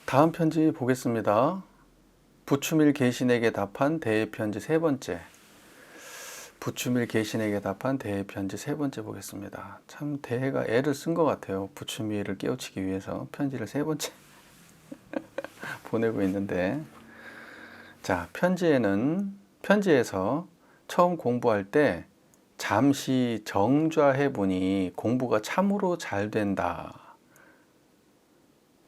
다음 편지 보겠습니다. 부추밀 계신에게 답한 대의 편지 세 번째. 부추밀 계신에게 답한 대의 편지 세 번째 보겠습니다. 참 대해가 애를 쓴 것 같아요. 부추밀을 깨우치기 위해서 편지를 세 번째 보내고 있는데, 자, 편지에서 처음 공부할 때 잠시 정좌해 보니 공부가 참으로 잘 된다,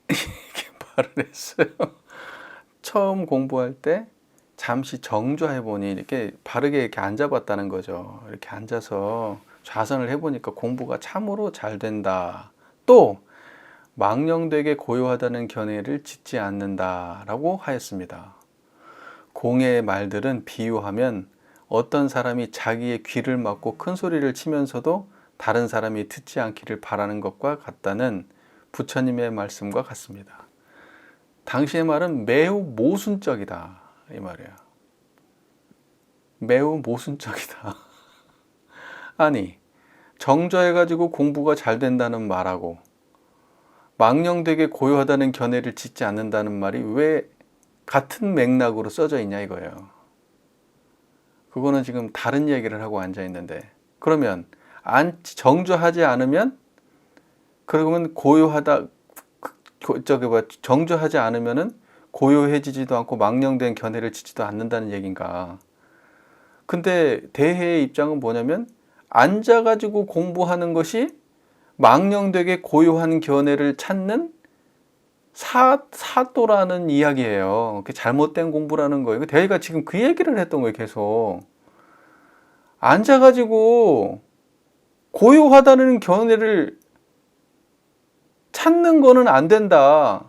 이렇게 말을 했어요. 처음 공부할 때 잠시 정좌해 보니 이렇게 바르게 이렇게 앉아봤다는 거죠. 이렇게 앉아서 좌선을 해보니까 공부가 참으로 잘 된다. 또 망령되게 고요하다는 견해를 짓지 않는다라고 하였습니다. 공예의 말들은 비유하면 어떤 사람이 자기의 귀를 막고 큰 소리를 치면서도 다른 사람이 듣지 않기를 바라는 것과 같다는 부처님의 말씀과 같습니다. 당시의 말은 매우 모순적이다, 이 말이에요. 매우 모순적이다. 아니, 정좌해가지고 공부가 잘 된다는 말하고 망령되게 고요하다는 견해를 짓지 않는다는 말이 왜 같은 맥락으로 써져 있냐 이거예요. 그거는 지금 다른 얘기를 하고 앉아 있는데, 그러면 정좌하지 않으면, 그러면 고요하다, 정좌하지 않으면은 고요해지지도 않고 망령된 견해를 짓지도 않는다는 얘기인가. 근데 대해의 입장은 뭐냐면 앉아가지고 공부하는 것이 망령되게 고요한 견해를 찾는 사또라는 이야기예요. 그게 잘못된 공부라는 거예요. 대해가 지금 그 얘기를 했던 거예요. 계속 앉아가지고 고요하다는 견해를 찾는 거는 안 된다.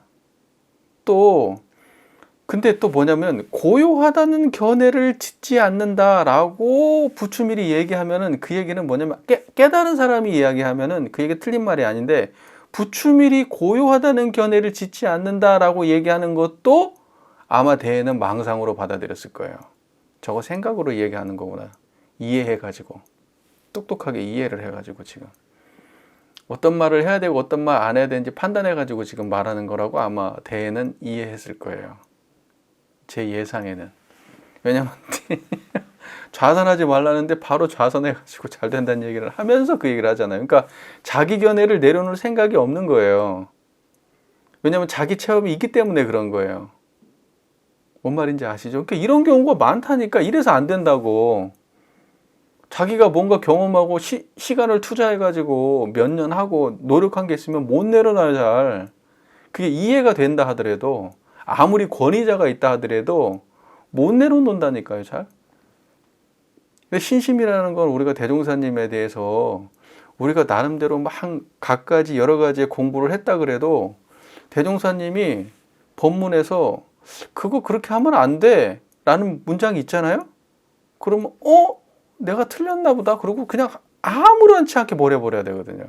근데 또 뭐냐면 고요하다는 견해를 짓지 않는다라고 부추밀이 얘기하면은, 그 얘기는 뭐냐면 깨달은 사람이 이야기하면은 그 얘기 틀린 말이 아닌데, 부추밀이 고요하다는 견해를 짓지 않는다라고 얘기하는 것도 아마 대해는 망상으로 받아들였을 거예요. 저거 생각으로 얘기하는 거구나, 이해해가지고, 똑똑하게 이해를 해가지고 지금 어떤 말을 해야 되고 어떤 말 안 해야 되는지 판단해가지고 지금 말하는 거라고 아마 대해는 이해했을 거예요. 제 예상에는. 왜냐면 좌선하지 말라는데 바로 좌선해가지고 잘 된다는 얘기를 하면서 그 얘기를 하잖아요. 그러니까 자기 견해를 내려놓을 생각이 없는 거예요. 왜냐면 자기 체험이 있기 때문에 그런 거예요. 뭔 말인지 아시죠? 그러니까 이런 경우가 많다니까. 이래서 안 된다고. 자기가 뭔가 경험하고 시간을 투자해가지고 몇 년 하고 노력한 게 있으면 못 내려놔요, 잘. 그게 이해가 된다 하더라도, 아무리 권위자가 있다 하더라도 못 내려놓는다니까요, 잘. 신심이라는 건, 우리가 대종사님에 대해서 우리가 나름대로 막 갖가지 여러 가지의 공부를 했다 그래도 대종사님이 법문에서 그거 그렇게 하면 안 돼 라는 문장이 있잖아요. 그러면 내가 틀렸나 보다, 그러고 그냥 아무렇지 않게 버려버려야 되거든요.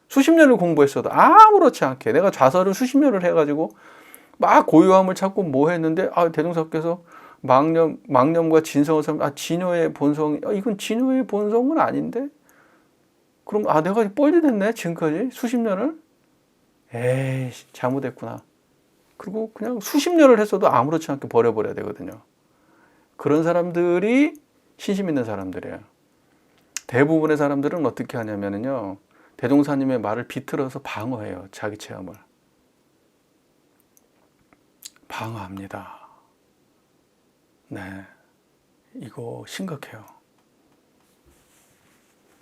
수십 년을 공부했어도 아무렇지 않게, 내가 좌설을 수십 년을 해가지고 막 고요함을 찾고 뭐 했는데, 대종사께서 망념과 진성을 설명, 진효의 본성, 이건 진효의 본성은 아닌데? 그럼 내가 뻘짓했네 지금까지 수십 년을. 에이, 잘못했구나. 그리고 그냥 수십 년을 했어도 아무렇지 않게 버려버려야 되거든요. 그런 사람들이 신심 있는 사람들이에요. 대부분의 사람들은 어떻게 하냐면요, 대종사님의 말을 비틀어서 방어해요. 자기 체험을 방어합니다. 네, 이거 심각해요.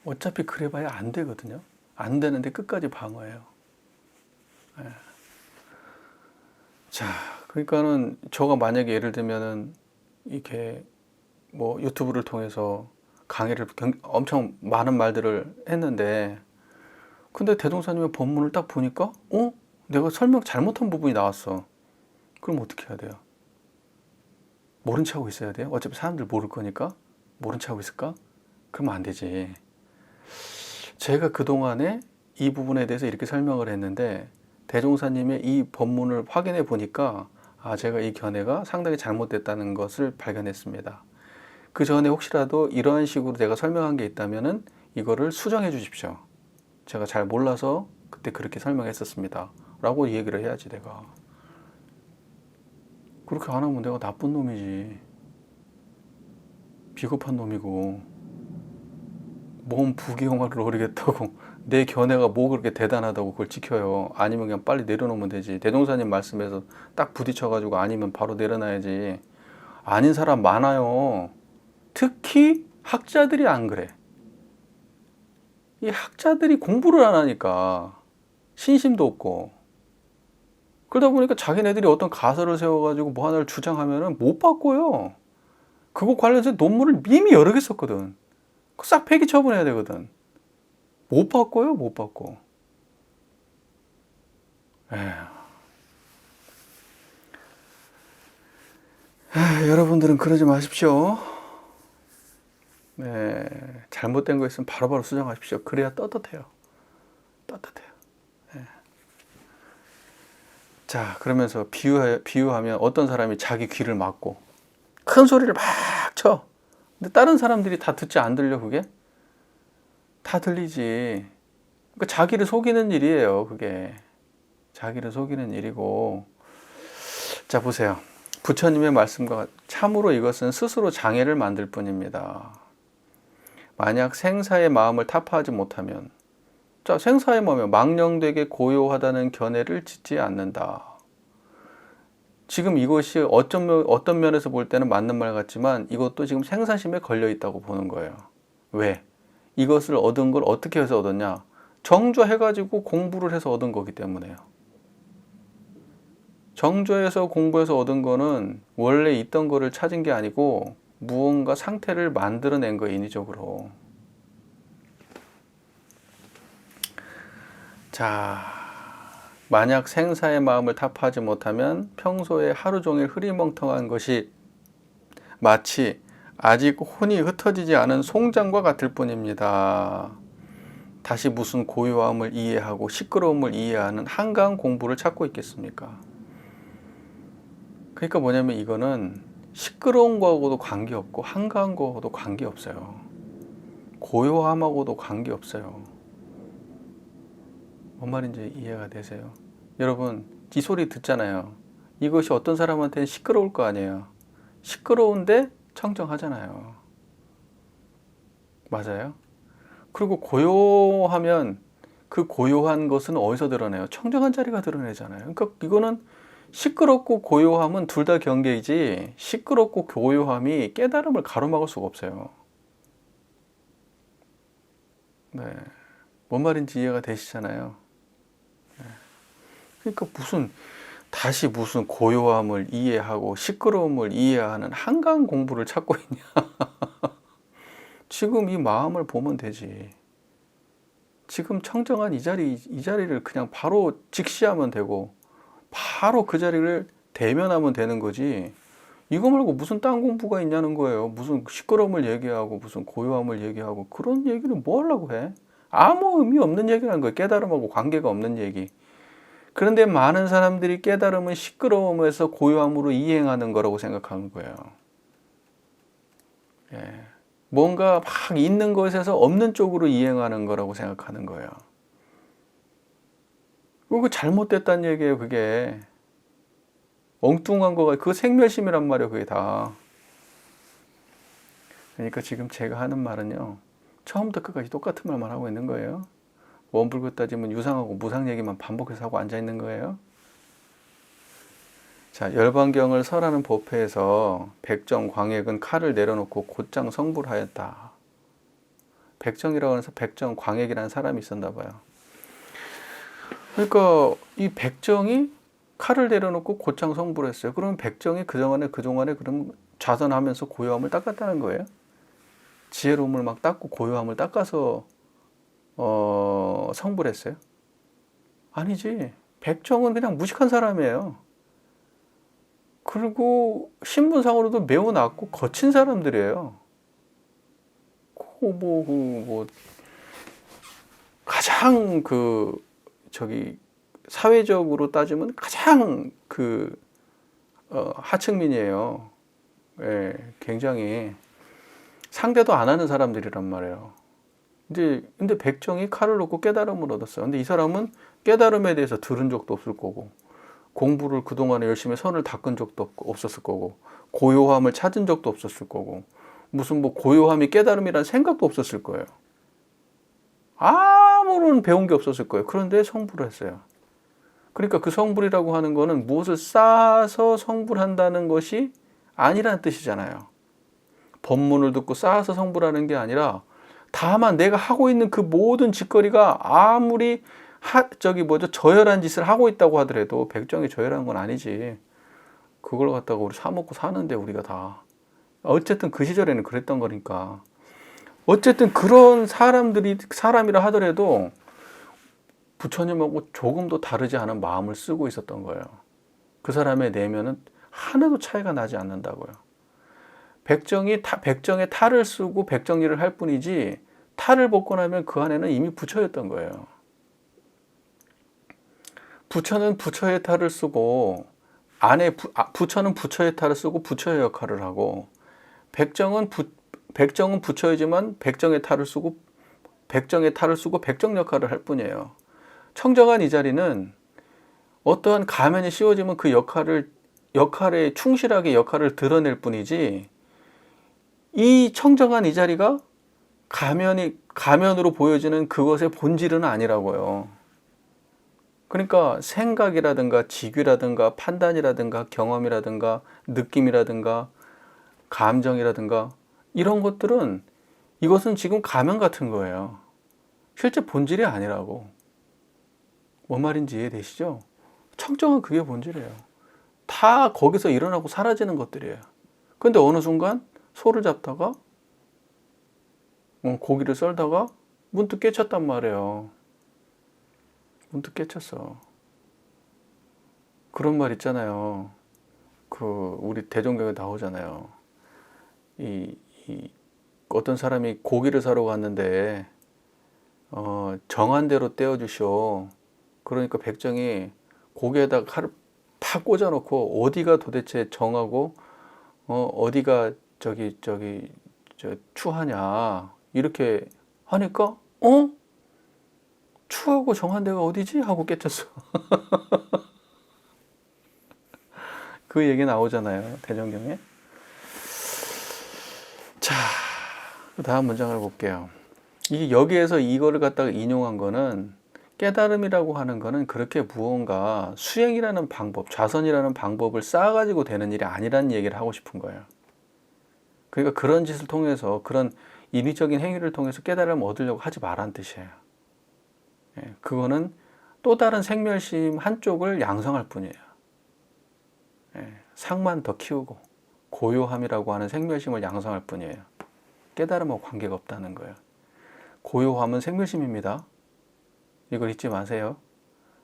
어차피 그래봐야 안 되거든요. 안 되는데 끝까지 방어해요. 네. 자, 그러니까는 저가 만약에 예를 들면은 이렇게 뭐 유튜브를 통해서 강의를 엄청 많은 말들을 했는데, 근데 대종사님의 법문을 딱 보니까 내가 설명 잘못한 부분이 나왔어. 그럼 어떻게 해야 돼요? 모른 체 하고 있어야 돼요? 어차피 사람들 모를 거니까. 모른 체 하고 있을까? 그러면 안 되지. 제가 그동안에 이 부분에 대해서 이렇게 설명을 했는데, 대종사님의 이 법문을 확인해 보니까 제가 이 견해가 상당히 잘못됐다는 것을 발견했습니다. 그 전에 혹시라도 이러한 식으로 제가 설명한 게 있다면은 이거를 수정해 주십시오. 제가 잘 몰라서 그때 그렇게 설명했었습니다 라고 얘기를 해야지 내가. 그렇게 안 하면 내가 나쁜 놈이지. 비겁한 놈이고 뭔 부귀영화를 노리겠다고 내 견해가 뭐 그렇게 대단하다고 그걸 지켜요. 아니면 그냥 빨리 내려놓으면 되지. 대종사님 말씀에서 딱 부딪혀가지고 아니면 바로 내려놔야지. 아닌 사람 많아요. 특히 학자들이 안 그래. 이 학자들이 공부를 안 하니까 신심도 없고 그러다 보니까 자기네들이 어떤 가설을 세워가지고 뭐 하나를 주장하면은 못 바꿔요. 그거 관련해서 논문을 이미 여러 개 썼거든. 싹 폐기 처분해야 되거든. 못 바꿔요, 못 바꿔. 여러분들은 그러지 마십시오. 네, 잘못된 거 있으면 바로바로 수정하십시오. 그래야 떳떳해요. 떳떳해요. 네. 자, 그러면서 비유하면 어떤 사람이 자기 귀를 막고 큰 소리를 막 쳐. 근데 다른 사람들이 다 듣지 안 들려, 그게? 다 들리지. 그러니까 자기를 속이는 일이에요, 그게. 자기를 속이는 일이고. 자, 보세요. 부처님의 말씀과 참으로 이것은 스스로 장애를 만들 뿐입니다. 만약 생사의 마음을 타파하지 못하면, 자, 생사의 마음이 망령되게 고요하다는 견해를 짓지 않는다. 지금 이것이 어떤 면에서 볼 때는 맞는 말 같지만 이것도 지금 생사심에 걸려 있다고 보는 거예요. 왜? 이것을 얻은 걸 어떻게 해서 얻었냐? 정조해가지고 공부를 해서 얻은 거기 때문에요. 정조해서 공부해서 얻은 거는 원래 있던 거를 찾은 게 아니고 무언가 상태를 만들어낸 거예요, 인위적으로. 자, 만약 생사의 마음을 타파하지 못하면 평소에 하루 종일 흐리멍텅한 것이 마치 아직 혼이 흩어지지 않은 송장과 같을 뿐입니다. 다시 무슨 고요함을 이해하고 시끄러움을 이해하는 한가한 공부를 찾고 있겠습니까? 그러니까 뭐냐면 이거는 시끄러운 거하고도 관계없고 한가한 거하고도 관계없어요. 고요함하고도 관계없어요. 뭔 말인지 이해가 되세요? 여러분, 이 소리 듣잖아요. 이것이 어떤 사람한테는 시끄러울 거 아니에요. 시끄러운데 청정하잖아요. 맞아요? 그리고 고요하면 그 고요한 것은 어디서 드러내요? 청정한 자리가 드러내잖아요. 그러니까 이거는 시끄럽고 고요함은 둘 다 경계이지 시끄럽고 고요함이 깨달음을 가로막을 수가 없어요. 네, 뭔 말인지 이해가 되시잖아요. 그러니까 다시 무슨 고요함을 이해하고 시끄러움을 이해하는 한가한 공부를 찾고 있냐. 지금 이 마음을 보면 되지. 지금 청정한 이 자리를 그냥 바로 직시하면 되고 바로 그 자리를 대면하면 되는 거지. 이거 말고 무슨 딴 공부가 있냐는 거예요. 무슨 시끄러움을 얘기하고 무슨 고요함을 얘기하고 그런 얘기를 뭐 하려고 해. 아무 의미 없는 얘기라는 거예요. 깨달음하고 관계가 없는 얘기. 그런데 많은 사람들이 깨달음은 시끄러움에서 고요함으로 이행하는 거라고 생각하는 거예요. 예. 뭔가 막 있는 것에서 없는 쪽으로 이행하는 거라고 생각하는 거예요. 그거 잘못됐다는 얘기예요, 그게. 엉뚱한 거가, 그거 생멸심이란 말이에요, 그게 다. 그러니까 지금 제가 하는 말은요, 처음부터 끝까지 똑같은 말만 하고 있는 거예요. 원불교 따지면 유상하고 무상 얘기만 반복해서 하고 앉아있는 거예요. 자, 열반경을 설하는 법회에서 백정 광액은 칼을 내려놓고 곧장 성불을 하였다. 백정이라고 해서 백정 광액이라는 사람이 있었나 봐요. 그러니까 이 백정이 칼을 내려놓고 곧장 성불을 했어요. 그러면 백정이 그동안에 그럼 좌선하면서 고요함을 닦았다는 거예요. 지혜로움을 막 닦고 고요함을 닦아서 성불했어요? 아니지. 백정은 그냥 무식한 사람이에요. 그리고 신분상으로도 매우 낮고 거친 사람들이에요. 가장 사회적으로 따지면 가장 하층민이에요. 예, 굉장히 상대도 안 하는 사람들이란 말이에요. 근데 백정이 칼을 놓고 깨달음을 얻었어요. 근데 이 사람은 깨달음에 대해서 들은 적도 없을 거고, 공부를 그동안에 열심히 선을 닦은 적도 없었을 거고, 고요함을 찾은 적도 없었을 거고, 무슨 뭐 고요함이 깨달음이란 생각도 없었을 거예요. 아무런 배운 게 없었을 거예요. 그런데 성불을 했어요. 그러니까 그 성불이라고 하는 거는 무엇을 쌓아서 성불한다는 것이 아니라는 뜻이잖아요. 법문을 듣고 쌓아서 성불하는 게 아니라 다만 내가 하고 있는 그 모든 짓거리가 아무리 저열한 짓을 하고 있다고 하더라도 백정이 저열한 건 아니지. 그걸 갖다가 우리 사 먹고 사는데 우리가 다. 어쨌든 그 시절에는 그랬던 거니까. 어쨌든 그런 사람이라 하더라도 부처님하고 조금도 다르지 않은 마음을 쓰고 있었던 거예요. 그 사람의 내면은 하나도 차이가 나지 않는다고요. 백정에 탈을 쓰고 백정일을 할 뿐이지 탈을 벗고 나면 그 안에는 이미 부처였던 거예요. 부처는 부처의 탈을 쓰고 부처는 부처의 탈을 쓰고 부처의 역할을 하고 백정은 부처이지만 백정의 탈을 쓰고 백정 역할을 할 뿐이에요. 청정한 이 자리는 어떠한 가면이 씌워지면 그 역할에 충실하게 역할을 드러낼 뿐이지, 이 청정한 이 자리가 가면으로 보여지는 그것의 본질은 아니라고요. 그러니까 생각이라든가 직위라든가 판단이라든가 경험이라든가 느낌이라든가 감정이라든가 이런 것들은 이것은 지금 가면 같은 거예요. 실제 본질이 아니라고. 뭔 말인지 이해되시죠? 청정은 그게 본질이에요. 다 거기서 일어나고 사라지는 것들이에요. 근데 어느 순간 소를 잡다가 고기를 썰다가 문득 깨쳤단 말이에요. 문득 깨쳤어. 그런 말 있잖아요. 우리 대종경에 나오잖아요. 어떤 사람이 고기를 사러 갔는데 정한 대로 떼어주시오. 그러니까 백정이 고기에다가 칼을 팍 꽂아놓고 어디가 도대체 정하고 어디가 추하냐 이렇게 하니까 추하고 정한 데가 어디지? 하고 깨쳤어. 그 얘기 나오잖아요. 대종경에. 자, 다음 문장을 볼게요. 여기에서 이거를 갖다가 인용한 거는 깨달음이라고 하는 거는 그렇게 무언가 수행이라는 방법, 좌선이라는 방법을 쌓아가지고 되는 일이 아니라는 얘기를 하고 싶은 거예요. 그러니까 그런 짓을 통해서 그런 인위적인 행위를 통해서 깨달음을 얻으려고 하지 말라는 뜻이에요. 그거는 또 다른 생멸심 한쪽을 양성할 뿐이에요. 상만 더 키우고 고요함이라고 하는 생멸심을 양성할 뿐이에요. 깨달음하고 관계가 없다는 거예요. 고요함은 생멸심입니다. 이걸 잊지 마세요.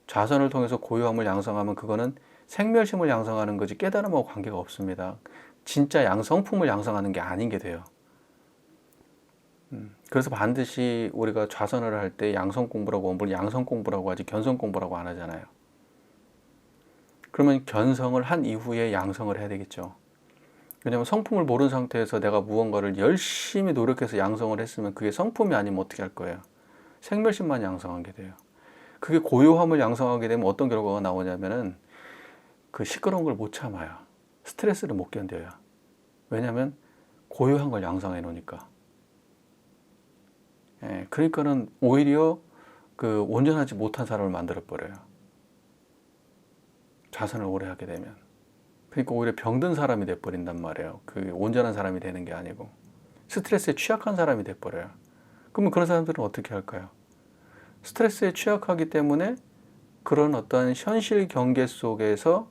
좌선을 통해서 고요함을 양성하면 그거는 생멸심을 양성하는 거지 깨달음하고 관계가 없습니다. 진짜 성품을 양성하는 게 아닌 게 돼요. 그래서 반드시 우리가 좌선을 할 때 양성 공부라고, 물론 양성 공부라고 하지 견성 공부라고 안 하잖아요. 그러면 견성을 한 이후에 양성을 해야 되겠죠. 왜냐하면 성품을 모르는 상태에서 내가 무언가를 열심히 노력해서 양성을 했으면 그게 성품이 아니면 어떻게 할 거예요? 생멸심만 양성하게 돼요. 그게 고요함을 양성하게 되면 어떤 결과가 나오냐면은 그 시끄러운 걸 못 참아요. 스트레스를 못 견뎌요. 왜냐하면 고요한 걸 양성해 놓으니까. 그러니까는 오히려 그 온전하지 못한 사람을 만들어 버려요. 좌선을 오래 하게 되면. 그러니까 오히려 병든 사람이 돼 버린단 말이에요. 그 온전한 사람이 되는 게 아니고 스트레스에 취약한 사람이 돼 버려요. 그러면 그런 사람들은 어떻게 할까요? 스트레스에 취약하기 때문에 그런 어떤 현실 경계 속에서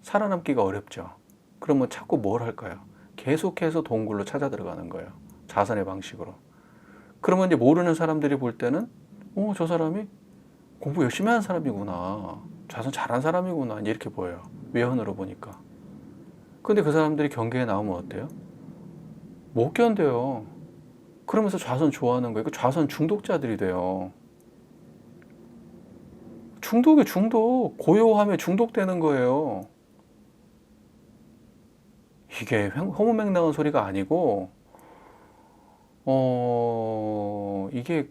살아남기가 어렵죠. 그러면 자꾸 뭘 할까요? 계속해서 동굴로 찾아 들어가는 거예요. 자선의 방식으로. 그러면 이제 모르는 사람들이 볼 때는 저 사람이 공부 열심히 하는 사람이구나. 자선 잘한 사람이구나. 이렇게 보여요. 외연으로 보니까. 근데 그 사람들이 경계에 나오면 어때요? 못 견뎌요. 그러면서 좌선 좋아하는 거예요. 좌선 중독자들이 돼요. 중독이 고요함에 중독되는 거예요. 이게 허무맹랑한 소리가 아니고 이게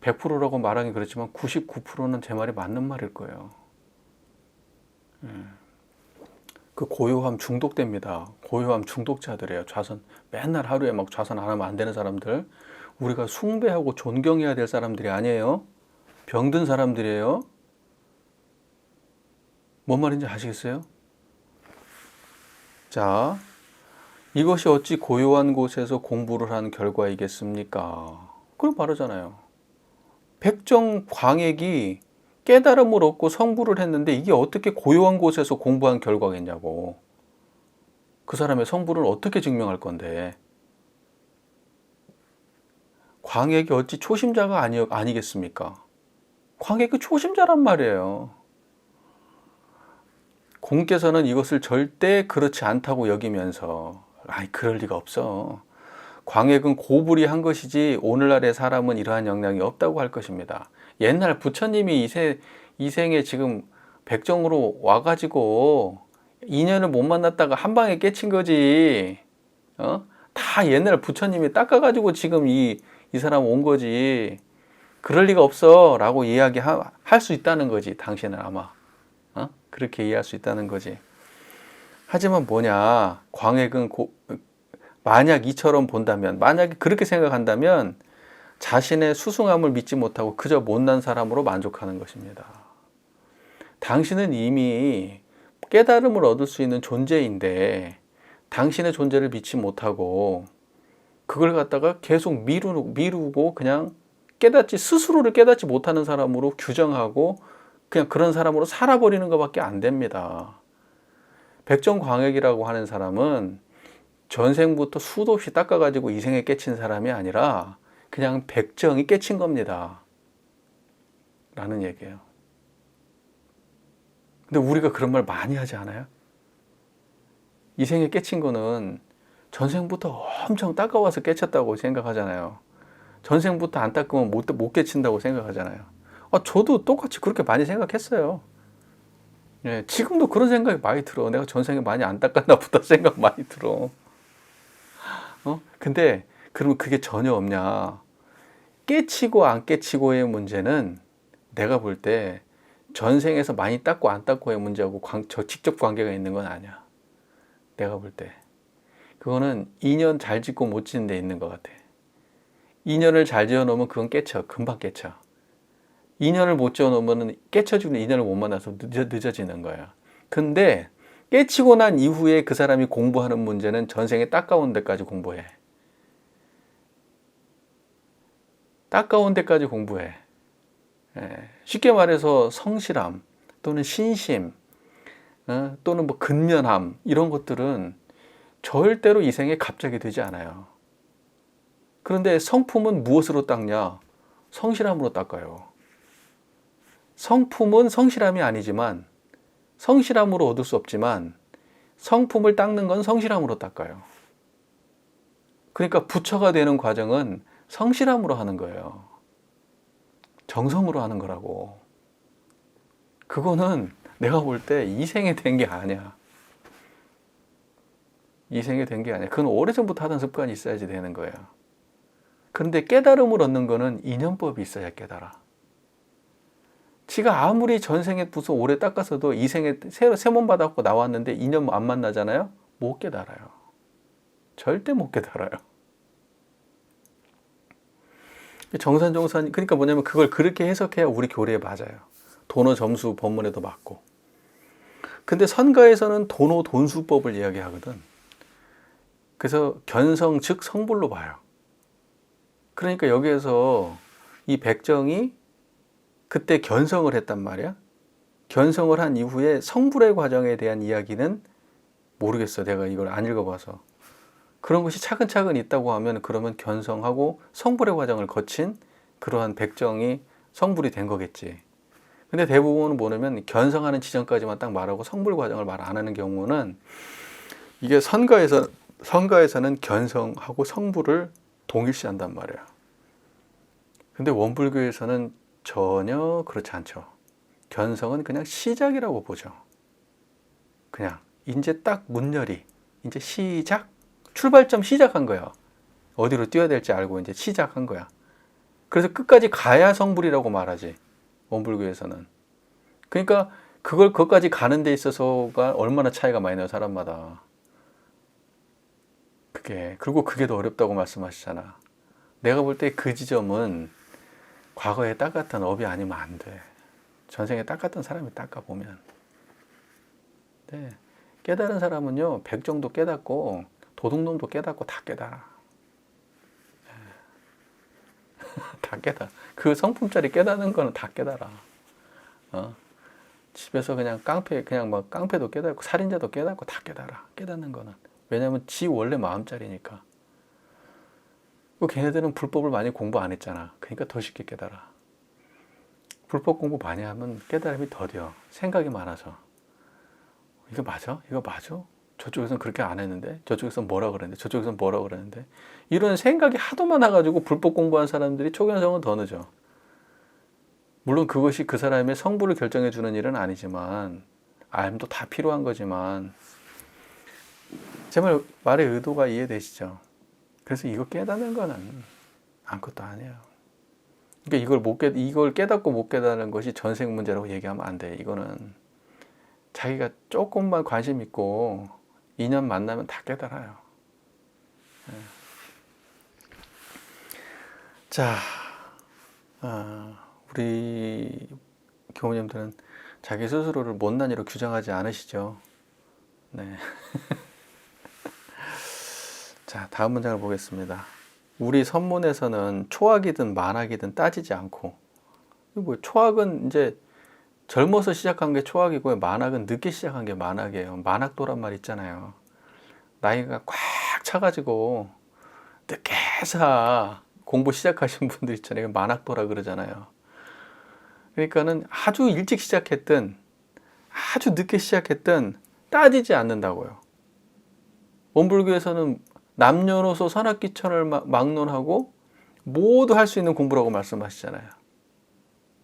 100%라고 말하긴 그렇지만 99%는 제 말이 맞는 말일 거예요. 그 고요함 중독됩니다. 고요함 중독자들이에요. 좌선 맨날 하루에 막 좌선 안 하면 안 되는 사람들. 우리가 숭배하고 존경해야 될 사람들이 아니에요. 병든 사람들이에요. 뭔 말인지 아시겠어요? 자, 이것이 어찌 고요한 곳에서 공부를 한 결과이겠습니까? 그럼 바로잖아요. 백정 광액이 깨달음을 얻고 성불을 했는데 이게 어떻게 고요한 곳에서 공부한 결과겠냐고. 그 사람의 성불을 어떻게 증명할 건데. 광액이 어찌 초심자가 아니겠습니까? 광액이 초심자란 말이에요. 공께서는 이것을 절대 그렇지 않다고 여기면서 그럴 리가 없어. 광액은 고불이 한 것이지 오늘날의 사람은 이러한 영향이 없다고 할 것입니다. 옛날 부처님이 이 생에 지금 백정으로 와가지고 인연을 못 만났다가 한 방에 깨친 거지. 다 옛날 부처님이 닦아가지고 지금 이 사람 온 거지. 그럴 리가 없어 라고 이야기할 수 있다는 거지. 당신은 아마 그렇게 이해할 수 있다는 거지. 하지만 뭐냐, 광액은 만약 이처럼 본다면, 만약에 그렇게 생각한다면 자신의 수승함을 믿지 못하고 그저 못난 사람으로 만족하는 것입니다. 당신은 이미 깨달음을 얻을 수 있는 존재인데 당신의 존재를 믿지 못하고 그걸 갖다가 계속 미루고 그냥 스스로를 깨닫지 못하는 사람으로 규정하고 그냥 그런 사람으로 살아버리는 것밖에 안 됩니다. 백정광액이라고 하는 사람은 전생부터 수도 없이 닦아가지고 이 생에 깨친 사람이 아니라 그냥 백정이 깨친 겁니다. 라는 얘기예요. 근데 우리가 그런 말 많이 하지 않아요? 이 생에 깨친 거는 전생부터 엄청 닦아와서 깨쳤다고 생각하잖아요. 전생부터 안 닦으면 못 깨친다고 생각하잖아요. 저도 똑같이 그렇게 많이 생각했어요. 예, 지금도 그런 생각이 많이 들어. 내가 전생에 많이 안 닦았나 보다 생각 많이 들어. 근데 그러면 그게 전혀 없냐? 깨치고 안 깨치고의 문제는 내가 볼 때 전생에서 많이 닦고 안 닦고의 문제하고 직접 관계가 있는 건 아니야. 내가 볼 때. 그거는 인연 잘 짓고 못 짓는 데 있는 것 같아. 인연을 잘 지어놓으면 그건 금방 깨쳐. 인연을 못 지어놓으면 깨쳐지는 인연을 못 만나서 늦어지는 거야. 근데 깨치고 난 이후에 그 사람이 공부하는 문제는 전생에 닦아온 데까지 공부해. 닦아온 데까지 공부해. 쉽게 말해서 성실함 또는 신심 또는 뭐 근면함 이런 것들은 절대로 이 생에 갑자기 되지 않아요. 그런데 성품은 무엇으로 닦냐? 성실함으로 닦아요. 성품은 성실함이 아니지만 성실함으로 얻을 수 없지만 성품을 닦는 건 성실함으로 닦아요. 그러니까 부처가 되는 과정은 성실함으로 하는 거예요. 정성으로 하는 거라고. 그거는 내가 볼 때 이 생에 된 게 아니야. 이 생에 된 게 아니야. 그건 오래전부터 하던 습관이 있어야지 되는 거예요. 그런데 깨달음을 얻는 거는 인연법이 있어야 깨달아. 지가 아무리 전생에 무슨 오래 닦았어도 이 생에 새 몸 받았고 나왔는데 인연 안 만나잖아요? 못 깨달아요. 절대 못 깨달아요. 정산정산, 그러니까 뭐냐면 그걸 그렇게 해석해야 우리 교리에 맞아요. 도노 점수 법문에도 맞고. 근데 선가에서는 도노 돈수법을 이야기하거든. 그래서 견성 즉 성불로 봐요. 그러니까 여기에서 이 백정이 그때 견성을 했단 말이야. 견성을 한 이후에 성불의 과정에 대한 이야기는 모르겠어. 내가 이걸 안 읽어봐서. 그런 것이 차근차근 있다고 하면 그러면 견성하고 성불의 과정을 거친 그러한 백정이 성불이 된 거겠지. 근데 대부분은 뭐냐면 견성하는 지점까지만 딱 말하고 성불 과정을 말 안 하는 경우는 이게 선가에서는 견성하고 성불을 동일시한단 말이야. 근데 원불교에서는 전혀 그렇지 않죠. 견성은 그냥 시작이라고 보죠. 그냥 이제 딱 문열이 이제 시작, 출발점 시작한 거야. 어디로 뛰어야 될지 알고 이제 시작한 거야. 그래서 끝까지 가야 성불이라고 말하지. 원불교에서는. 그러니까 그것까지 가는 데 있어서가 얼마나 차이가 많이 나요, 사람마다. 그리고 그게 더 어렵다고 말씀하시잖아. 내가 볼 때 그 지점은 과거에 닦았던 업이 아니면 안 돼. 전생에 닦았던 사람이 닦아보면. 네. 깨달은 사람은요, 백정도 깨닫고, 도둑놈도 깨닫고 다 깨달아. 다 깨달아. 그 성품짜리 깨닫는 거는 다 깨달아. 집에서 그냥 그냥 막 깡패도 깨닫고, 살인자도 깨닫고 다 깨달아. 깨닫는 거는. 왜냐면 지 원래 마음짜리니까. 걔네들은 불법을 많이 공부 안 했잖아. 그러니까 더 쉽게 깨달아. 불법 공부 많이 하면 깨달음이 더뎌. 생각이 많아서. 이거 맞아? 이거 맞아? 저쪽에서는 그렇게 안 했는데? 저쪽에서는 뭐라 그랬는데? 저쪽에서는 뭐라 그랬는데? 이런 생각이 하도 많아가지고 불법 공부한 사람들이 초견성은 더 늦어. 물론 그것이 그 사람의 성부를 결정해 주는 일은 아니지만, 알도 다 필요한 거지만, 제 말의 의도가 이해되시죠? 그래서 이거 깨닫는 거는 아무것도 아니에요. 그러니까 이걸 깨닫고 못 깨닫는 것이 전생 문제라고 얘기하면 안 돼. 이거는 자기가 조금만 관심 있고 인연 만나면 다 깨달아요. 자, 우리 교우님들은 자기 스스로를 못난이로 규정하지 않으시죠? 네. 자, 다음 문장을 보겠습니다. 우리 선문에서는 초학이든 만학이든 따지지 않고, 초학은 이제 젊어서 시작한 게 초학이고요. 만학은 늦게 시작한 게 만학이에요. 만학도란 말 있잖아요. 나이가 꽉 차가지고 늦게서 공부 시작하신 분들 있잖아요. 만학도라 그러잖아요. 그러니까는 아주 일찍 시작했든 아주 늦게 시작했든 따지지 않는다고요. 원불교에서는 남녀노소 선악귀천을 막론하고 모두 할 수 있는 공부라고 말씀하시잖아요.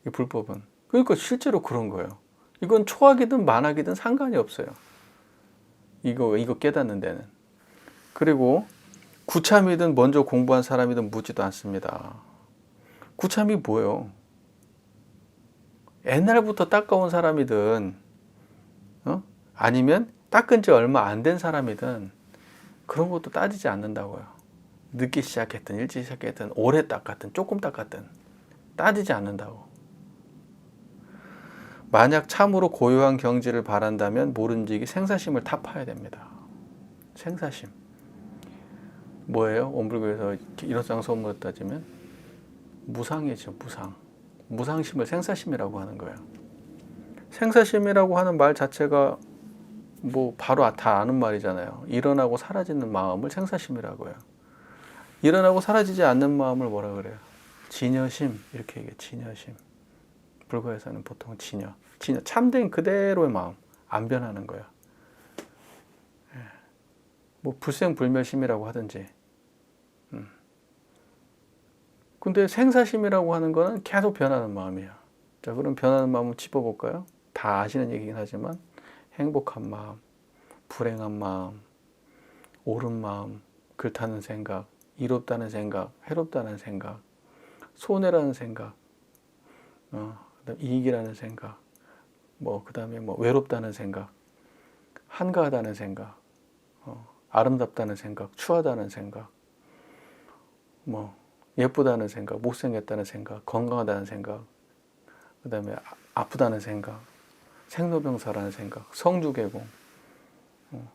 이 불법은. 그러니까 실제로 그런 거예요. 이건 초학이든 만학이든 상관이 없어요. 이거 깨닫는 데는. 그리고 구참이든 먼저 공부한 사람이든 묻지도 않습니다. 구참이 뭐예요? 옛날부터 닦아온 사람이든 아니면 닦은 지 얼마 안 된 사람이든 그런 것도 따지지 않는다고요. 늦게 시작했든 일찍 시작했든 오래 닦았든 조금 닦았든 따지지 않는다고. 만약 참으로 고요한 경지를 바란다면 모른지기 생사심을 타파해야 됩니다. 생사심. 뭐예요? 원불교에서 일어상소문으로 따지면 무상이죠. 무상. 무상심을 생사심이라고 하는 거예요. 생사심이라고 하는 말 자체가 바로 다 아는 말이잖아요. 일어나고 사라지는 마음을 생사심이라고 해요. 일어나고 사라지지 않는 마음을 뭐라 그래요? 진여심. 이렇게 얘기해요. 진여심. 불교에서는 보통 진여. 참된 그대로의 마음. 안 변하는 거예요. 불생불멸심이라고 하든지. 근데 생사심이라고 하는 거는 계속 변하는 마음이에요. 자, 그럼 변하는 마음을 짚어볼까요? 다 아시는 얘기긴 하지만 행복한 마음, 불행한 마음, 옳은 마음, 글타는 생각, 이롭다는 생각, 해롭다는 생각, 손해라는 생각, 그다음 이익이라는 생각, 그다음에 외롭다는 생각, 한가하다는 생각, 아름답다는 생각, 추하다는 생각, 예쁘다는 생각, 못생겼다는 생각, 건강하다는 생각, 그다음에 아프다는 생각, 생로병사라는 생각, 성주개공,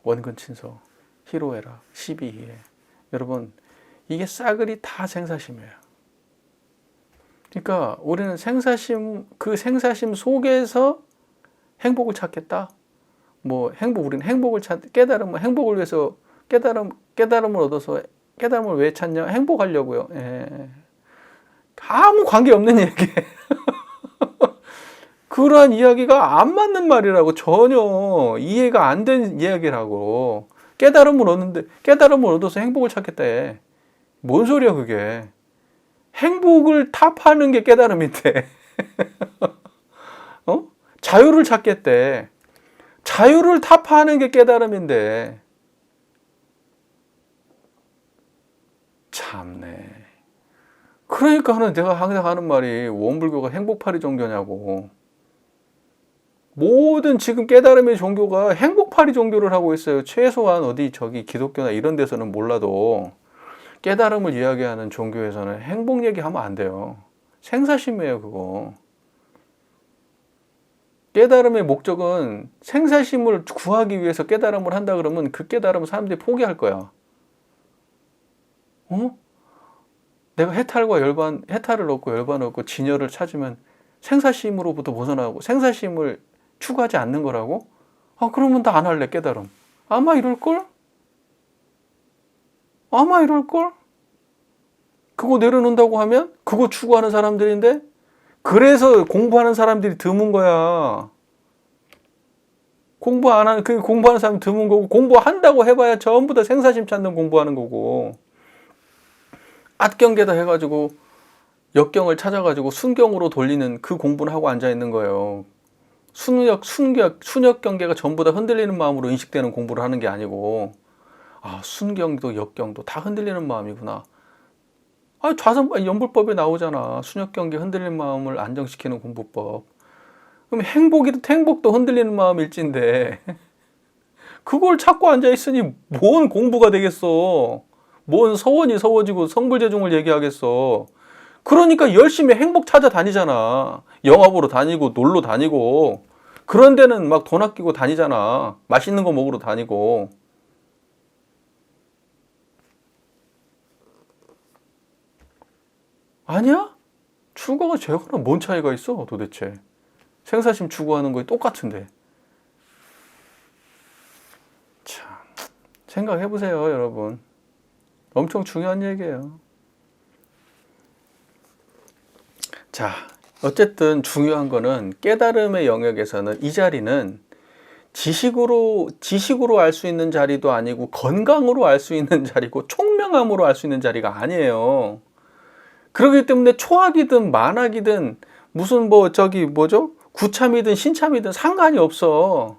원근친서, 희로애락, 시비희애. 여러분, 이게 싸그리 다 생사심이에요. 그러니까 우리는 그 생사심 속에서 행복을 찾겠다. 우리는 행복을 행복을 위해서 깨달음을 얻어서 깨달음을 왜 찾냐? 행복하려고요. 예. 아무 관계 없는 얘기예요. 그러한 이야기가 안 맞는 말이라고. 전혀 이해가 안 된 이야기라고. 깨달음을 얻어서 행복을 찾겠다 해. 뭔 소리야 그게. 행복을 탑하는 게 깨달음인데. 자유를 찾겠대. 자유를 타파하는 게 깨달음인데. 참네. 그러니까 내가 항상 하는 말이 원불교가 행복파리 종교냐고. 모든 지금 깨달음의 종교가 행복파리 종교를 하고 있어요. 최소한 어디 저기 기독교나 이런 데서는 몰라도 깨달음을 이야기하는 종교에서는 행복 얘기하면 안 돼요. 생사심이에요, 그거. 깨달음의 목적은 생사심을 구하기 위해서 깨달음을 한다 그러면 그 깨달음을 사람들이 포기할 거야. 어? 내가 해탈을 얻고 열반을 얻고 진여를 찾으면 생사심으로부터 벗어나고 생사심을 추구하지 않는 거라고? 아, 그러면 나 안 할래, 깨달음. 아마 이럴걸? 아마 이럴걸? 그거 내려놓는다고 하면 그거 추구하는 사람들인데 그래서 공부하는 사람들이 드문 거야. 공부하는 사람이 드문 거고 공부한다고 해봐야 전부 다 생사심 찾는 공부하는 거고 앗경계다 해가지고 역경을 찾아가지고 순경으로 돌리는 그 공부를 하고 앉아 있는 거예요. 순역 경계가 전부 다 흔들리는 마음으로 인식되는 공부를 하는 게 아니고 아, 순경도 역경도 다 흔들리는 마음이구나. 아, 연불법에 나오잖아. 순역 경계 흔들리는 마음을 안정시키는 공부법. 그럼 행복도 흔들리는 마음 일진데 그걸 찾고 앉아 있으니 뭔 공부가 되겠어. 뭔 서원이 서워지고 성불재종을 얘기하겠어. 그러니까 열심히 행복 찾아다니잖아. 영업으로 다니고 놀러 다니고 그런 데는 막 돈 아끼고 다니잖아. 맛있는 거 먹으러 다니고. 아니야? 추구가 죄거랑 뭔 차이가 있어 도대체. 생사심 추구하는 거에 똑같은데. 참, 생각해보세요 여러분. 엄청 중요한 얘기예요. 자, 어쨌든 중요한 거는 깨달음의 영역에서는 이 자리는 지식으로 알 수 있는 자리도 아니고 건강으로 알 수 있는 자리고 총명함으로 알 수 있는 자리가 아니에요. 그렇기 때문에 초학이든 만학이든 무슨 구참이든 신참이든 상관이 없어.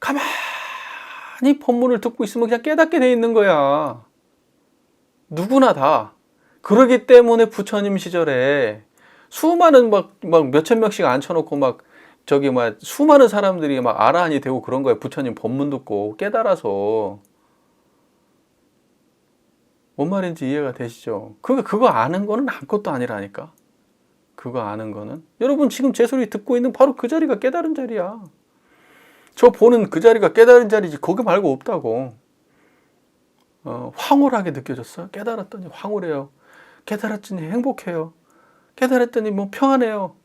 가만히 법문을 듣고 있으면 그냥 깨닫게 돼 있는 거야. 누구나 다. 그러기 때문에 부처님 시절에 수많은 막 몇천 명씩 앉혀놓고 수많은 사람들이 막 아라한이 되고 그런 거예요. 부처님 법문 듣고 깨달아서. 뭔 말인지 이해가 되시죠? 그거 아는 거는 아무것도 아니라니까. 그거 아는 거는. 여러분 지금 제 소리 듣고 있는 바로 그 자리가 깨달은 자리야. 저 보는 그 자리가 깨달은 자리지 거기 말고 없다고. 황홀하게 느껴졌어요? 깨달았더니 황홀해요. 깨달았더니 행복해요. 깨달았더니 뭐 평안해요.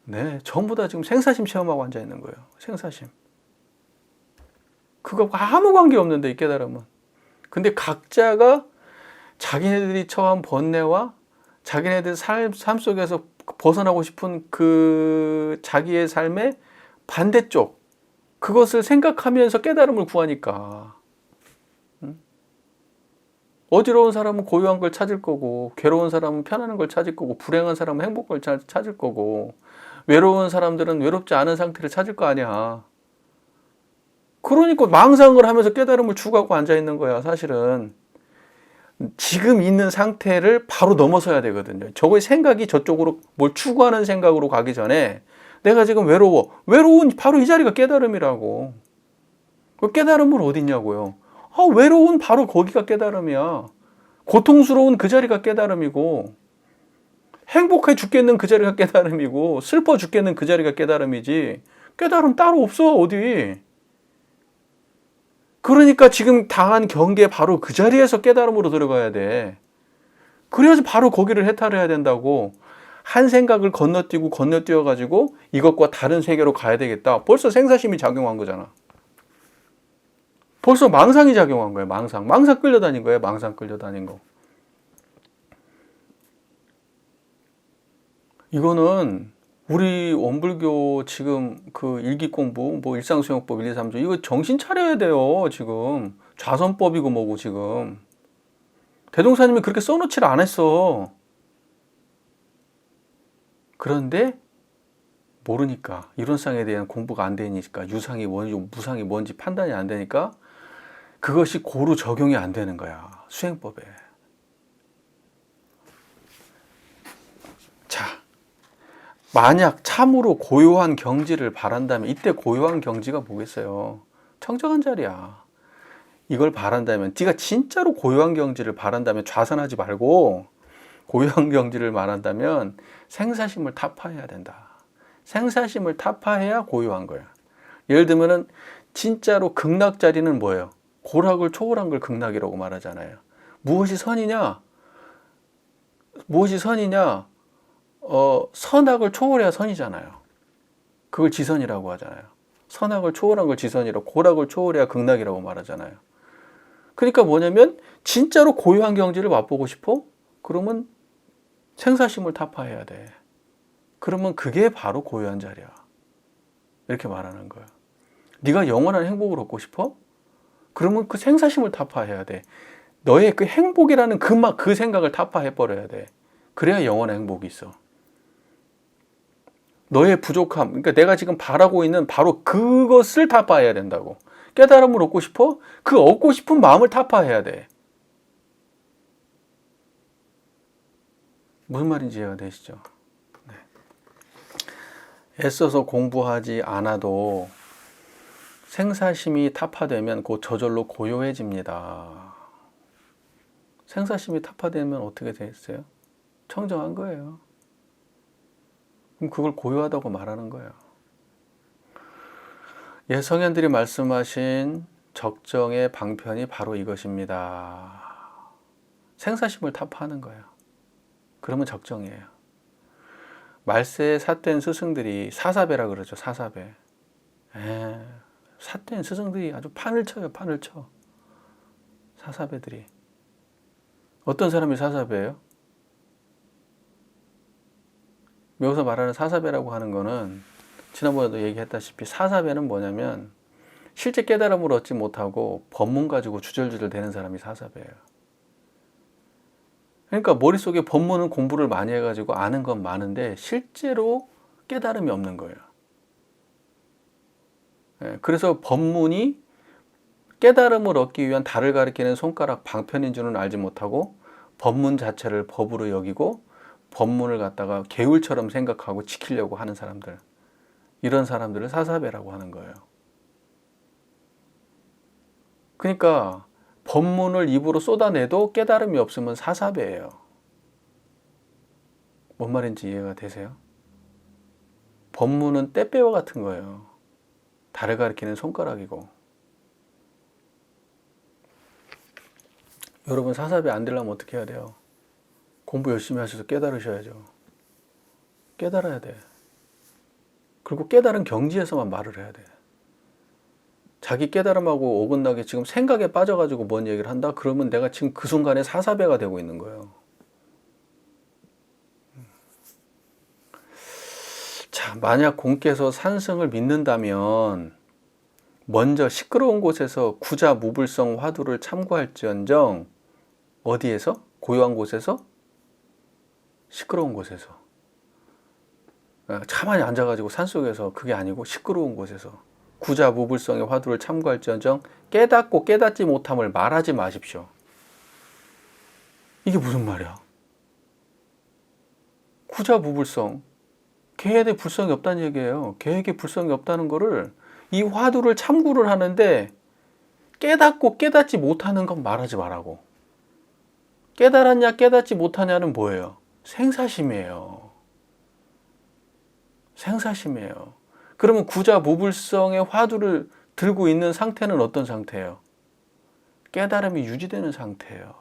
네, 전부 다 지금 생사심 체험하고 앉아 있는 거예요. 생사심. 그거 아무 관계 없는데 이 깨달음은. 근데 각자가 자기네들이 처한 번뇌와 자기네들 삶 속에서 벗어나고 싶은 그 자기의 삶의 반대쪽 그것을 생각하면서 깨달음을 구하니까. 어지러운 사람은 고요한 걸 찾을 거고 괴로운 사람은 편안한 걸 찾을 거고 불행한 사람은 행복을 찾을 거고 외로운 사람들은 외롭지 않은 상태를 찾을 거 아니야. 그러니까 망상을 하면서 깨달음을 추구하고 앉아 있는 거야. 사실은 지금 있는 상태를 바로 넘어서야 되거든요. 저거의 생각이 저쪽으로 뭘 추구하는 생각으로 가기 전에 내가 지금 외로운 바로 이 자리가 깨달음이라고. 그 깨달음은 어디 있냐고요. 외로운 바로 거기가 깨달음이야. 고통스러운 그 자리가 깨달음이고 행복해 죽겠는 그 자리가 깨달음이고 슬퍼 죽겠는 그 자리가 깨달음이지 깨달음 따로 없어 어디. 그러니까 지금 당한 경계 바로 그 자리에서 깨달음으로 들어가야 돼. 그래야지 바로 거기를 해탈해야 된다고. 한 생각을 건너뛰어 가지고 이것과 다른 세계로 가야 되겠다. 벌써 생사심이 작용한 거잖아. 벌써 망상이 작용한 거예요. 망상 끌려다닌 거예요. 망상 끌려다닌 거. 이거는 우리 원불교 지금 그 일기 공부, 일상수용법 1, 2, 3조 이거 정신 차려야 돼요. 지금 좌선법이고 뭐고 지금 대종사님이 그렇게 써놓지를 않았어. 그런데 모르니까 이론상에 대한 공부가 안 되니까 유상이 뭔지 무상이 뭔지 판단이 안 되니까 그것이 고루 적용이 안 되는 거야. 수행법에. 자, 만약 참으로 고요한 경지를 바란다면, 이때 고요한 경지가 뭐겠어요? 청정한 자리야. 이걸 바란다면, 네가 진짜로 고요한 경지를 바란다면 좌선하지 말고, 고요한 경지를 말한다면 생사심을 타파해야 된다. 생사심을 타파해야 고요한 거야. 예를 들면은 진짜로 극락 자리는 뭐예요? 고락을 초월한 걸 극락이라고 말하잖아요. 무엇이 선이냐? 무엇이 선이냐? 선악을 초월해야 선이잖아요. 그걸 지선이라고 하잖아요. 선악을 초월한 걸 지선이라고, 고락을 초월해야 극락이라고 말하잖아요. 그러니까 뭐냐면 진짜로 고요한 경지를 맛보고 싶어? 그러면 생사심을 타파해야 돼. 그러면 그게 바로 고요한 자리야. 이렇게 말하는 거야. 네가 영원한 행복을 얻고 싶어? 그러면 그 생사심을 타파해야 돼. 너의 그 행복이라는 그 생각을 타파해버려야 돼. 그래야 영원한 행복이 있어. 너의 부족함, 그러니까 내가 지금 바라고 있는 바로 그것을 타파해야 된다고. 깨달음을 얻고 싶어? 그 얻고 싶은 마음을 타파해야 돼. 무슨 말인지 이해가 되시죠? 네. 애써서 공부하지 않아도 생사심이 타파되면 곧 저절로 고요해집니다. 생사심이 타파되면 어떻게 되겠어요? 청정한 거예요. 그럼 그걸 고요하다고 말하는 거예요. 예, 성현들이 말씀하신 적정의 방편이 바로 이것입니다. 생사심을 타파하는 거예요. 그러면 적정이에요. 말세에 삿된 스승들이 사사배라 그러죠. 사사배. 삿된 스승들이 아주 판을 쳐요. 판을 쳐. 사사배들이. 어떤 사람이 사사배예요? 여기서 말하는 사사배라고 하는 거는 지난번에도 얘기했다시피 사사배는 뭐냐면 실제 깨달음을 얻지 못하고 법문 가지고 주절주절 되는 사람이 사사배예요. 그러니까 머릿속에 법문은 공부를 많이 해가지고 아는 건 많은데 실제로 깨달음이 없는 거예요. 그래서 법문이 깨달음을 얻기 위한 달을 가리키는 손가락 방편인 줄은 알지 못하고 법문 자체를 법으로 여기고 법문을 갖다가 계율처럼 생각하고 지키려고 하는 사람들, 이런 사람들을 사사배라고 하는 거예요. 그러니까 법문을 입으로 쏟아내도 깨달음이 없으면 사사배예요. 뭔 말인지 이해가 되세요? 법문은 떼빼와 같은 거예요. 달을 가리키는 손가락이고. 여러분 사사배 안 되려면 어떻게 해야 돼요? 공부 열심히 하셔서 깨달으셔야죠. 깨달아야 돼. 그리고 깨달은 경지에서만 말을 해야 돼. 자기 깨달음하고 어긋나게 지금 생각에 빠져가지고 뭔 얘기를 한다? 그러면 내가 지금 그 순간에 사사배가 되고 있는 거예요. 자, 만약 공께서 산승을 믿는다면 먼저 시끄러운 곳에서 구자 무불성 화두를 참고할지언정 어디에서? 고요한 곳에서? 시끄러운 곳에서. 가만히 앉아가지고 산속에서 그게 아니고 시끄러운 곳에서 구자 무불성의 화두를 참고할지언정 깨닫고 깨닫지 못함을 말하지 마십시오. 이게 무슨 말이야? 구자 무불성, 계획에 불성이 없다는 얘기예요. 계획에 불성이 없다는 거를 이 화두를 참고를 하는데 깨닫고 깨닫지 못하는 건 말하지 말라고. 깨달았냐 깨닫지 못하냐는 뭐예요? 생사심이에요. 생사심이에요. 그러면 구자 무불성의 화두를 들고 있는 상태는 어떤 상태예요? 깨달음이 유지되는 상태예요.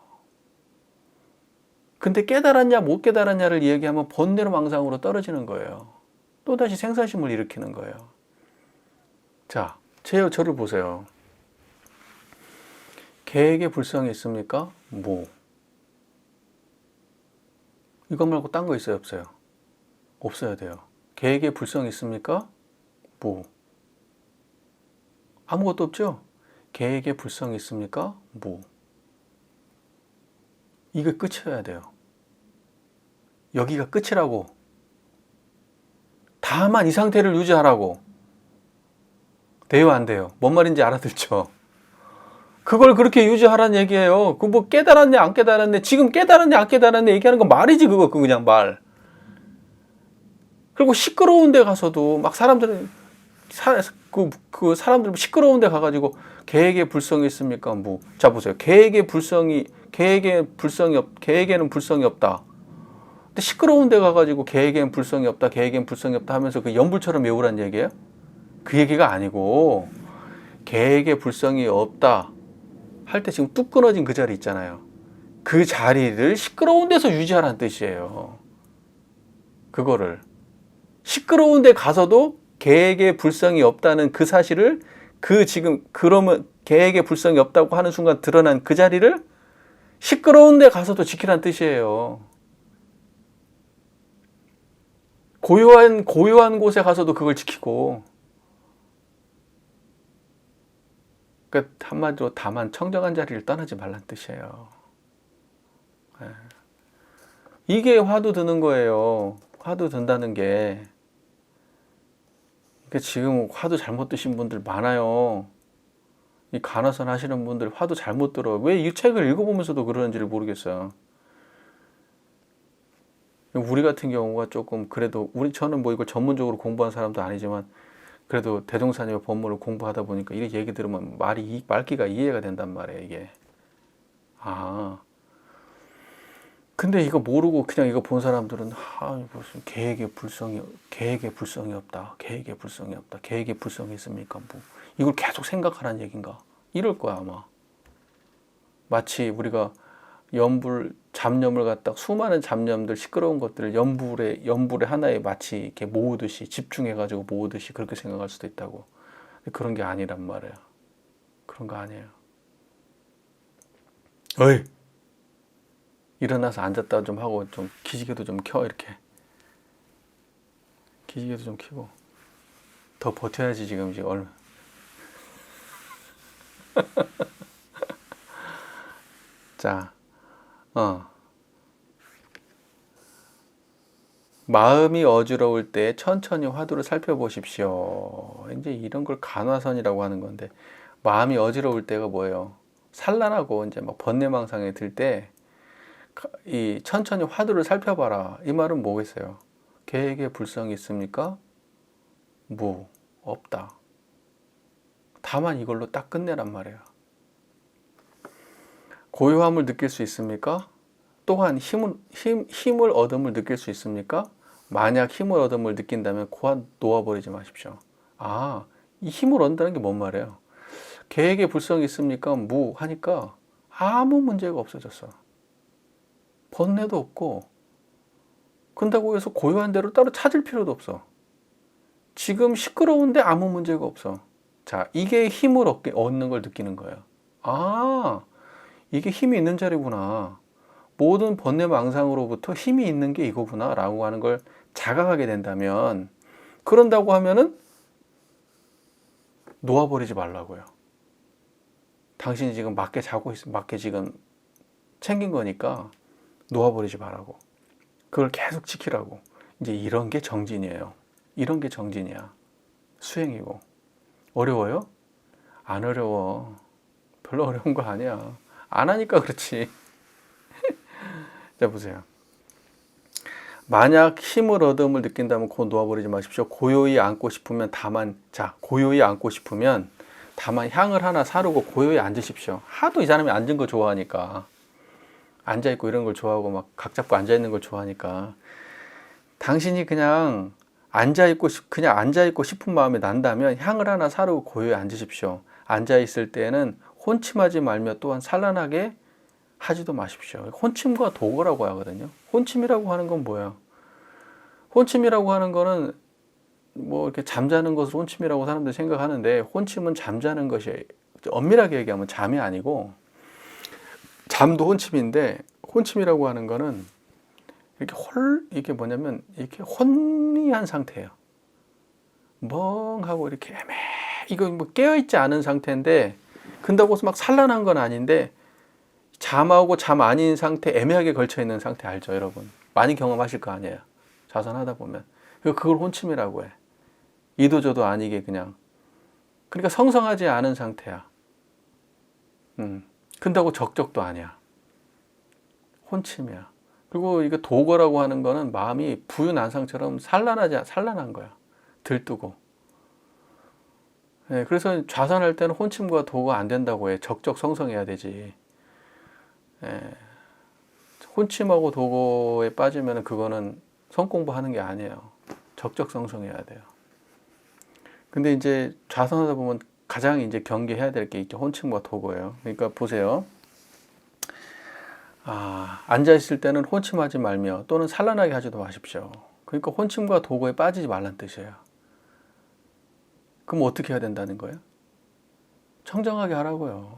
근데 깨달았냐 못 깨달았냐를 얘기하면 번뇌로 망상으로 떨어지는 거예요. 또다시 생사심을 일으키는 거예요. 자, 저를 보세요. 계획에 불성이 있습니까? 뭐? 이것 말고 딴 거 있어요? 없어요? 없어야 돼요. 계획에 불성이 있습니까? 뭐? 아무것도 없죠? 계획에 불성이 있습니까? 뭐? 이게 끝이어야 돼요. 여기가 끝이라고. 다만 이 상태를 유지하라고. 돼요, 안 돼요? 뭔 말인지 알아듣죠? 그걸 그렇게 유지하라는 얘기예요. 그 뭐 깨달았네, 안 깨달았네. 지금 깨달았네, 안 깨달았네 얘기하는 건 말이지, 그거 그냥 말. 그리고 시끄러운 데 가서도 막 사람들은 그 사람들 시끄러운 데 가가지고 계획에 불성이 있습니까? 뭐, 자 보세요. 계획에는 불성이 없다. 근데 시끄러운 데 가가지고 계획에는 불성이 없다, 계획에는 불성이 없다 하면서 그 연불처럼 외우란 얘기예요? 그 얘기가 아니고, 계획에 불성이 없다 할 때 지금 뚝 끊어진 그 자리 있잖아요. 그 자리를 시끄러운 데서 유지하라는 뜻이에요. 그거를. 시끄러운 데 가서도 계획에 불성이 없다는 그 사실을 그러면 계획에 불성이 없다고 하는 순간 드러난 그 자리를 시끄러운 데 가서도 지키라는 뜻이에요. 고요한 곳에 가서도 그걸 지키고. 그러니까 한마디로 다만 청정한 자리를 떠나지 말란 뜻이에요. 이게 화두 드는 거예요. 화두 든다는 게. 그러니까 지금 화두 잘못 드신 분들 많아요. 이 간화선 하시는 분들 화두 잘못 들어. 왜 이 책을 읽어보면서도 그러는지를 모르겠어요. 우리 같은 경우가 조금 그래도 저는 뭐 이걸 전문적으로 공부한 사람도 아니지만 그래도 대종사님의 법문을 공부하다 보니까 이 얘기 들으면 말귀가 이해가 된단 말이에요, 이게. 아. 근데 이거 모르고 그냥 이거 본 사람들은 무슨 계획에 불성이 없다. 계획에 불성이 있습니까? 뭐 이걸 계속 생각하라는 얘기인가? 이럴 거야, 아마. 마치 우리가 잡념을 갖다 수많은 잡념들, 시끄러운 것들을 연불에 하나에 마치 이렇게 모으듯이 집중해가지고 모으듯이 그렇게 생각할 수도 있다고. 그런 게 아니란 말이에요. 그런 거 아니에요. 어이! 일어나서 앉았다 좀 하고 좀 기지개도 좀 켜, 이렇게. 기지개도 좀 켜고. 더 버텨야지, 지금 얼마. 자, 마음이 어지러울 때 천천히 화두를 살펴보십시오. 이제 이런 걸 간화선이라고 하는 건데, 마음이 어지러울 때가 뭐예요? 산란하고 이제 막 번뇌망상에 들 때, 이 천천히 화두를 살펴봐라. 이 말은 뭐겠어요? 계획에 불성이 있습니까? 뭐, 없다. 다만 이걸로 딱 끝내란 말이에요. 고요함을 느낄 수 있습니까? 또한 힘을 얻음을 느낄 수 있습니까? 만약 힘을 얻음을 느낀다면 고아 놓아버리지 마십시오. 이 힘을 얻는다는 게 뭔 말이에요? 계획에 불성이 있습니까? 무 하니까 아무 문제가 없어졌어. 번뇌도 없고, 그런다고 해서 고요한 대로 따로 찾을 필요도 없어. 지금 시끄러운데 아무 문제가 없어. 자, 이게 힘을 얻는 걸 느끼는 거예요. 이게 힘이 있는 자리구나. 모든 번뇌망상으로부터 힘이 있는 게 이거구나 라고 하는 걸 자각하게 된다면, 그런다고 하면은 놓아버리지 말라고요. 당신이 지금 맞게 지금 챙긴 거니까 놓아버리지 말라고. 그걸 계속 지키라고. 이제 이런 게 정진이에요. 이런 게 정진이야. 수행이고. 어려워요? 안 어려워. 별로 어려운 거 아니야. 안 하니까 그렇지. 자, 보세요. 만약 힘을 얻음을 느낀다면 곧 놓아버리지 마십시오. 고요히 앉고 싶으면 다만 향을 하나 사르고 고요히 앉으십시오. 하도 이 사람이 앉은 거 좋아하니까, 앉아있고 이런 걸 좋아하고 막 각 잡고 앉아있는 걸 좋아하니까, 당신이 그냥 앉아있고 싶은 마음이 난다면 향을 하나 사르고 고요히 앉으십시오. 앉아있을 때는 혼침하지 말며 또한 산란하게 하지도 마십시오. 혼침과 도거라고 하거든요. 혼침이라고 하는 건 뭐예요? 혼침이라고 하는 거는 뭐 이렇게 잠자는 것을 혼침이라고 사람들이 생각하는데, 혼침은 잠자는 것이, 엄밀하게 얘기하면 잠이 아니고, 잠도 혼침인데, 혼침이라고 하는 거는 이게 뭐냐면 이렇게 혼미한 상태예요. 멍하고 이렇게 이거 뭐 깨어있지 않은 상태인데, 근다고 해서 막 산란한 건 아닌데, 잠하고 잠 아닌 상태, 애매하게 걸쳐 있는 상태 알죠, 여러분? 많이 경험하실 거 아니에요. 자선하다 보면. 그걸 혼침이라고 해. 이도저도 아니게 그냥. 그러니까 성성하지 않은 상태야. 근다고 적적도 아니야. 혼침이야. 그리고 이거 도거라고 하는 거는 마음이 부유난상처럼 산란한 거야. 들뜨고. 예, 그래서 좌선할 때는 혼침과 도가 안 된다고 해. 적적성성해야 되지. 예, 혼침하고 도거에 빠지면 그거는 성공부하는 게 아니에요. 적적성성해야 돼요. 근데 이제 좌선하다 보면 가장 이제 경계해야 될 게 있죠. 혼침과 도거예요. 그러니까 보세요. 앉아 있을 때는 혼침하지 말며 또는 산란하게 하지도 마십시오. 그러니까 혼침과 도거에 빠지지 말란 뜻이에요. 그럼 어떻게 해야 된다는 거예요? 청정하게 하라고요.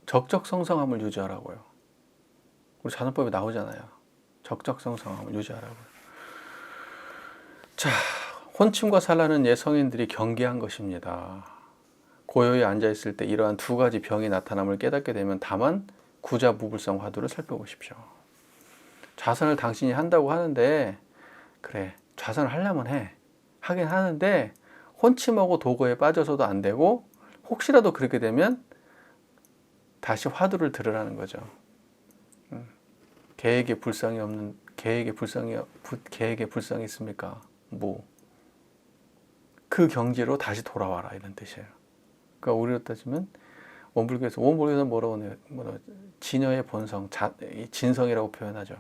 적적성성함을 유지하라고요. 우리 자선법에 나오잖아요. 적적성성함을 유지하라고요. 자, 혼침과 산란은 옛 성인들이 경계한 것입니다. 고요히 앉아있을 때 이러한 두 가지 병이 나타남을 깨닫게 되면 다만 구자무불성 화두를 살펴보십시오. 좌선을 당신이 한다고 하는데 그래, 좌선을 하려면 하긴 하는데 혼침하고 도거에 빠져서도 안 되고 혹시라도 그렇게 되면 다시 화두를 들으라는 거죠. 계획에 불상이 있습니까? 그 경지로 다시 돌아와라 이런 뜻이에요. 그러니까 우리로 따지면 원불교에서 뭐라고 하네요? 진여의 본성, 진성이라고 표현하죠.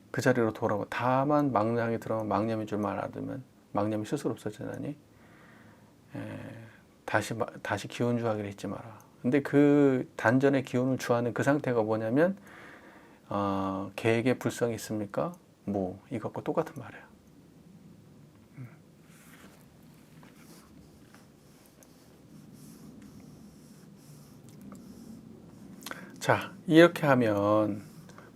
그 자리로 돌아오고 다만 망념이 들어오면 망념인 줄만 알아두면 망념이 스스로 없어지나니 다시 기운 주하기를 잊지 마라. 근데 그 단전의 기운을 주하는 그 상태가 뭐냐면 계획에 불성이 있습니까? 이것과 똑같은 말이에요. 자, 이렇게 하면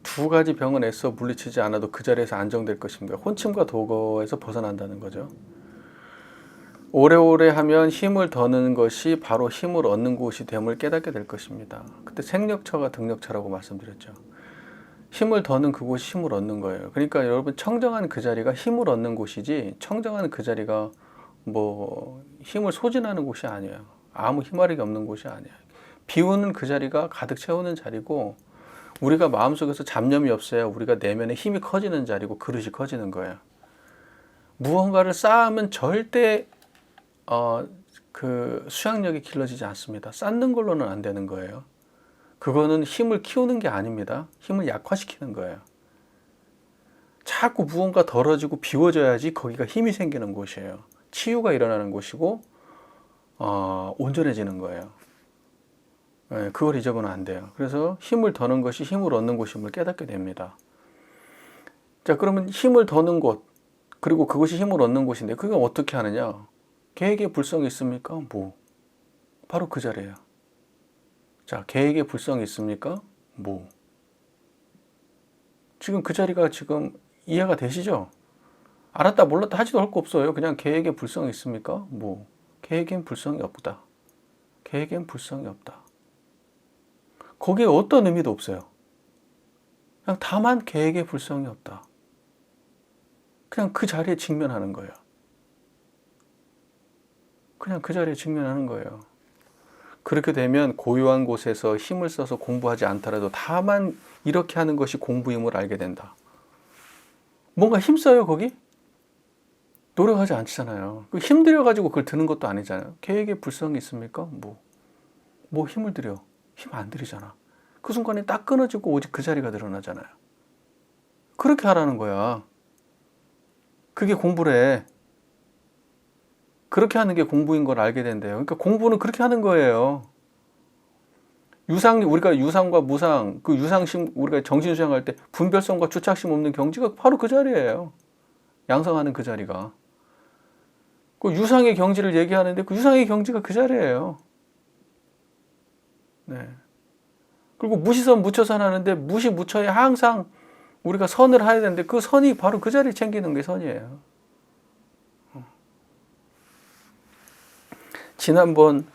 두 가지 병은 애써 물리치지 않아도 그 자리에서 안정될 것입니다. 혼침과 도거에서 벗어난다는 거죠. 오래오래 하면 힘을 더 넣는 것이 바로 힘을 얻는 곳이 됨을 깨닫게 될 것입니다. 그때 생력처가 등력처라고 말씀드렸죠. 힘을 더 넣는 그곳이 힘을 얻는 거예요. 그러니까 여러분 청정한 그 자리가 힘을 얻는 곳이지 청정한 그 자리가 힘을 소진하는 곳이 아니에요. 아무 힘아력이 없는 곳이 아니에요. 비우는 그 자리가 가득 채우는 자리고 우리가 마음속에서 잡념이 없어야 우리가 내면에 힘이 커지는 자리고 그릇이 커지는 거예요. 무언가를 쌓으면 절대 그 수양력이 길러지지 않습니다. 쌓는 걸로는 안 되는 거예요. 그거는 힘을 키우는 게 아닙니다. 힘을 약화시키는 거예요. 자꾸 무언가 덜어지고 비워져야지 거기가 힘이 생기는 곳이에요. 치유가 일어나는 곳이고 온전해지는 거예요. 그걸 잊어버리면 안 돼요. 그래서 힘을 더는 것이 힘을 얻는 곳임을 깨닫게 됩니다. 자, 그러면 힘을 더는 곳, 그리고 그것이 힘을 얻는 곳인데 그게 어떻게 하느냐? 계획에 불성이 있습니까? 바로 그 자리예요. 자, 계획에 불성이 있습니까? 지금 그 자리가 지금 이해가 되시죠? 알았다 몰랐다 하지도 할 거 없어요. 그냥 계획에 불성이 있습니까? 계획엔 불성이 없다. 계획엔 불성이 없다. 거기에 어떤 의미도 없어요. 그냥 다만 계획에 불성이 없다. 그냥 그 자리에 직면하는 거예요. 그냥 그 자리에 직면하는 거예요. 그렇게 되면 고요한 곳에서 힘을 써서 공부하지 않더라도 다만 이렇게 하는 것이 공부임을 알게 된다. 뭔가 힘써요 거기? 노력하지 않잖아요. 힘들여가지고 그걸 드는 것도 아니잖아요. 계획에 불성이 있습니까? 힘을 들여? 힘 안 들이잖아. 그 순간에 딱 끊어지고 오직 그 자리가 드러나잖아요. 그렇게 하라는 거야. 그게 공부래. 그렇게 하는 게 공부인 걸 알게 된대요. 그러니까 공부는 그렇게 하는 거예요. 우리가 유상과 무상, 그 유상심, 우리가 정신 수양할 때 분별성과 주착심 없는 경지가 바로 그 자리예요. 양성하는 그 자리가. 그 유상의 경지를 얘기하는데 그 유상의 경지가 그 자리예요. 네. 그리고 무시선 무처선 하는데 무시 무처에 항상 우리가 선을 해야 되는데 그 선이 바로 그 자리를 챙기는 게 선이에요. 지난번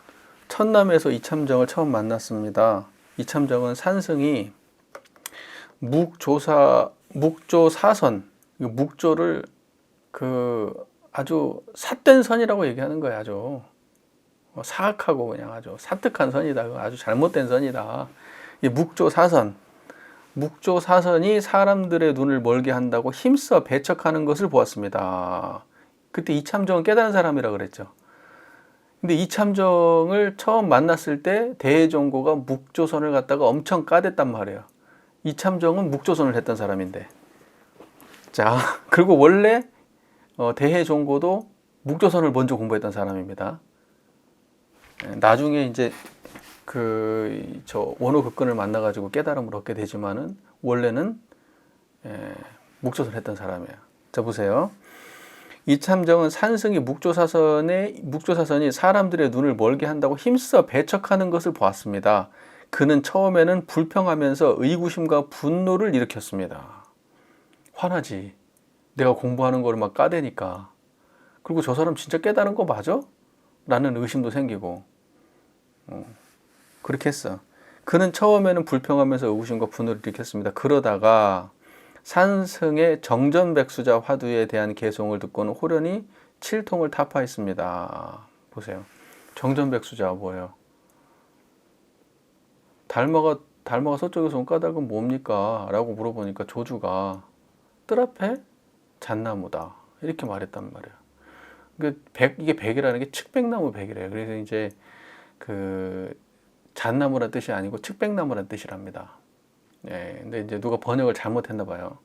천남에서 이참정을 처음 만났습니다. 이참정은 산승이 묵조사선, 묵조를 아주 삿된 선이라고 얘기하는 거예요. 아주 사악하고 그냥 아주 사특한 선이다. 아주 잘못된 선이다. 이 묵조사선, 묵조사선이 사람들의 눈을 멀게 한다고 힘써 배척하는 것을 보았습니다. 그때 이참정은 깨달은 사람이라 그랬죠. 근데 이참정을 처음 만났을 때 대해종고가 묵조선을 갖다가 엄청 까댔단 말이에요. 이참정은 묵조선을 했던 사람인데. 자, 그리고 원래 대해종고도 묵조선을 먼저 공부했던 사람입니다. 나중에 이제 원호극근을 만나가지고 깨달음을 얻게 되지만은 원래는 묵조선을 했던 사람이에요. 자, 보세요. 이참정은 산승이 묵조사선이 사람들의 눈을 멀게 한다고 힘써 배척하는 것을 보았습니다. 그는 처음에는 불평하면서 의구심과 분노를 일으켰습니다. 화나지. 내가 공부하는 거를 막 까대니까. 그리고 저 사람 진짜 깨달은 거 맞아? 라는 의심도 생기고. 그렇게 했어. 그는 처음에는 불평하면서 의구심과 분노를 일으켰습니다. 그러다가 산승의 정전백수자 화두에 대한 개송을 듣고는 호련히 칠통을 타파했습니다. 보세요. 정전백수자 뭐예요? 달마가 서쪽에서 온 까닭은 뭡니까? 라고 물어보니까 조주가 뜰 앞에 잣나무다. 이렇게 말했단 말이에요. 이게 백이라는 게 측백나무 백이래요. 그래서 이제 잣나무란 뜻이 아니고 측백나무란 뜻이랍니다. 예, 근데 이제 누가 번역을 잘못했나 봐요.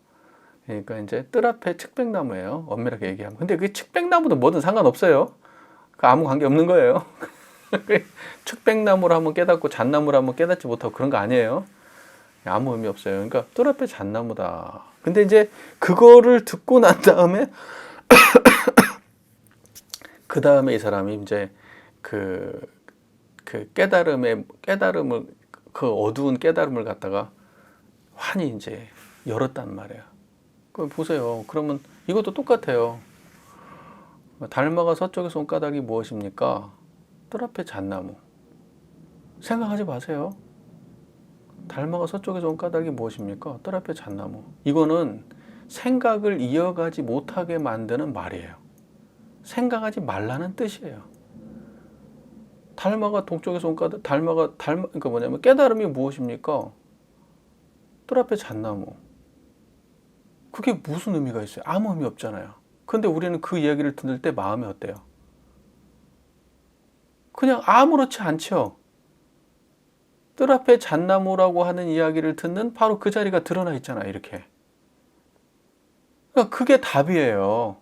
그러니까 이제 뜰 앞에 측백나무예요. 엄밀하게 얘기하면. 근데 그 측백나무도 뭐든 상관없어요. 아무 관계 없는 거예요. 측백나무를 한번 깨닫고 잣나무를 한번 깨닫지 못하고 그런 거 아니에요. 아무 의미 없어요. 그러니까 뜰 앞에 잣나무다. 근데 이제 그거를 듣고 난 다음에 그 다음에 이 사람이 이제 그 깨달음을 그 어두운 깨달음을 갖다가 환히 이제 열었단 말이에요. 그 보세요. 그러면 이것도 똑같아요. 달마가 서쪽에서 온 까닭이 무엇입니까? 뜰 앞에 잣나무. 생각하지 마세요. 달마가 서쪽에서 온 까닭이 무엇입니까? 뜰 앞에 잣나무. 이거는 생각을 이어가지 못하게 만드는 말이에요. 생각하지 말라는 뜻이에요. 달마가 동쪽에서 온 까닭, 그러니까 뭐냐면 깨달음이 무엇입니까? 뜰 앞에 잣나무. 그게 무슨 의미가 있어요? 아무 의미 없잖아요. 근데 우리는 그 이야기를 듣을 때 마음이 어때요? 그냥 아무렇지 않죠. 뜰 앞에 잣나무라고 하는 이야기를 듣는 바로 그 자리가 드러나 있잖아요. 이렇게. 그러니까 그게 답이에요.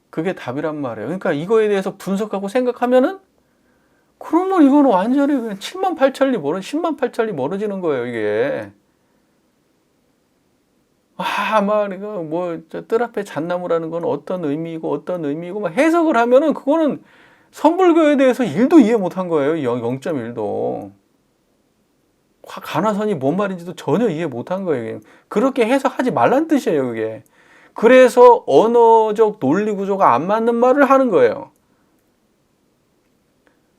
그게 답이란 말이에요. 그러니까 이거에 대해서 분석하고 생각하면은 그러면 이거는 완전히 그냥 7만 8천리 멀어, 10만 8천리 멀어지는 거예요, 이게. 뜰 앞에 잣나무라는 건 어떤 의미이고 막 해석을 하면은 그거는 선불교에 대해서 1도 이해 못한 거예요. 0.1도. 간화선이 뭔 말인지도 전혀 이해 못한 거예요. 그렇게 해석하지 말란 뜻이에요, 그게. 그래서 언어적 논리 구조가 안 맞는 말을 하는 거예요.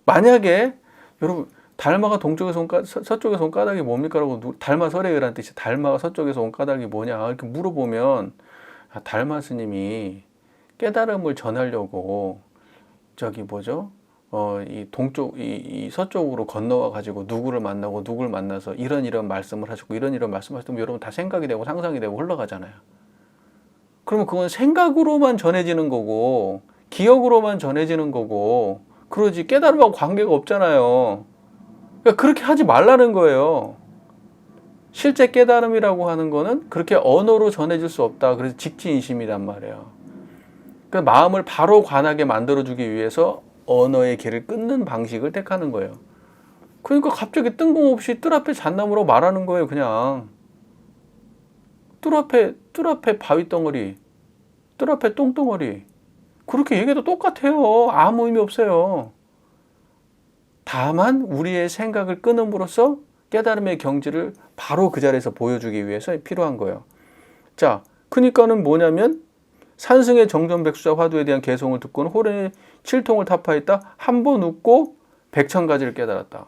만약에 여러분 달마가 동쪽에서 온 서쪽에서 온 까닭이 뭡니까? 라고 달마설해라는 뜻이 달마가 서쪽에서 온 까닭이 뭐냐 이렇게 물어보면 달마 스님이 깨달음을 전하려고 이 동쪽 이 서쪽으로 건너와 가지고 누구를 만나서 이런 말씀을 하셨고 이런 말씀하셨다면 여러분 다 생각이 되고 상상이 되고 흘러가잖아요. 그러면 그건 생각으로만 전해지는 거고 기억으로만 전해지는 거고 그러지 깨달음하고 관계가 없잖아요. 그러니까 그렇게 하지 말라는 거예요. 실제 깨달음이라고 하는 거는 그렇게 언어로 전해질 수 없다. 그래서 직지인심이란 말이에요. 그러니까 마음을 바로 관하게 만들어주기 위해서 언어의 길을 끊는 방식을 택하는 거예요. 그러니까 갑자기 뜬금없이 뜰 앞에 잣나무로 말하는 거예요. 그냥 뜰 앞에 바위 덩어리, 뜰 앞에 똥덩어리 그렇게 얘기해도 똑같아요. 아무 의미 없어요. 다만 우리의 생각을 끊음으로써 깨달음의 경지를 바로 그 자리에서 보여주기 위해서 필요한 거예요. 자, 그러니까는 뭐냐면 산승의 정전백수자 화두에 대한 개송을 듣고는 호련히 칠통을 타파했다. 한 번 웃고 백천가지를 깨달았다.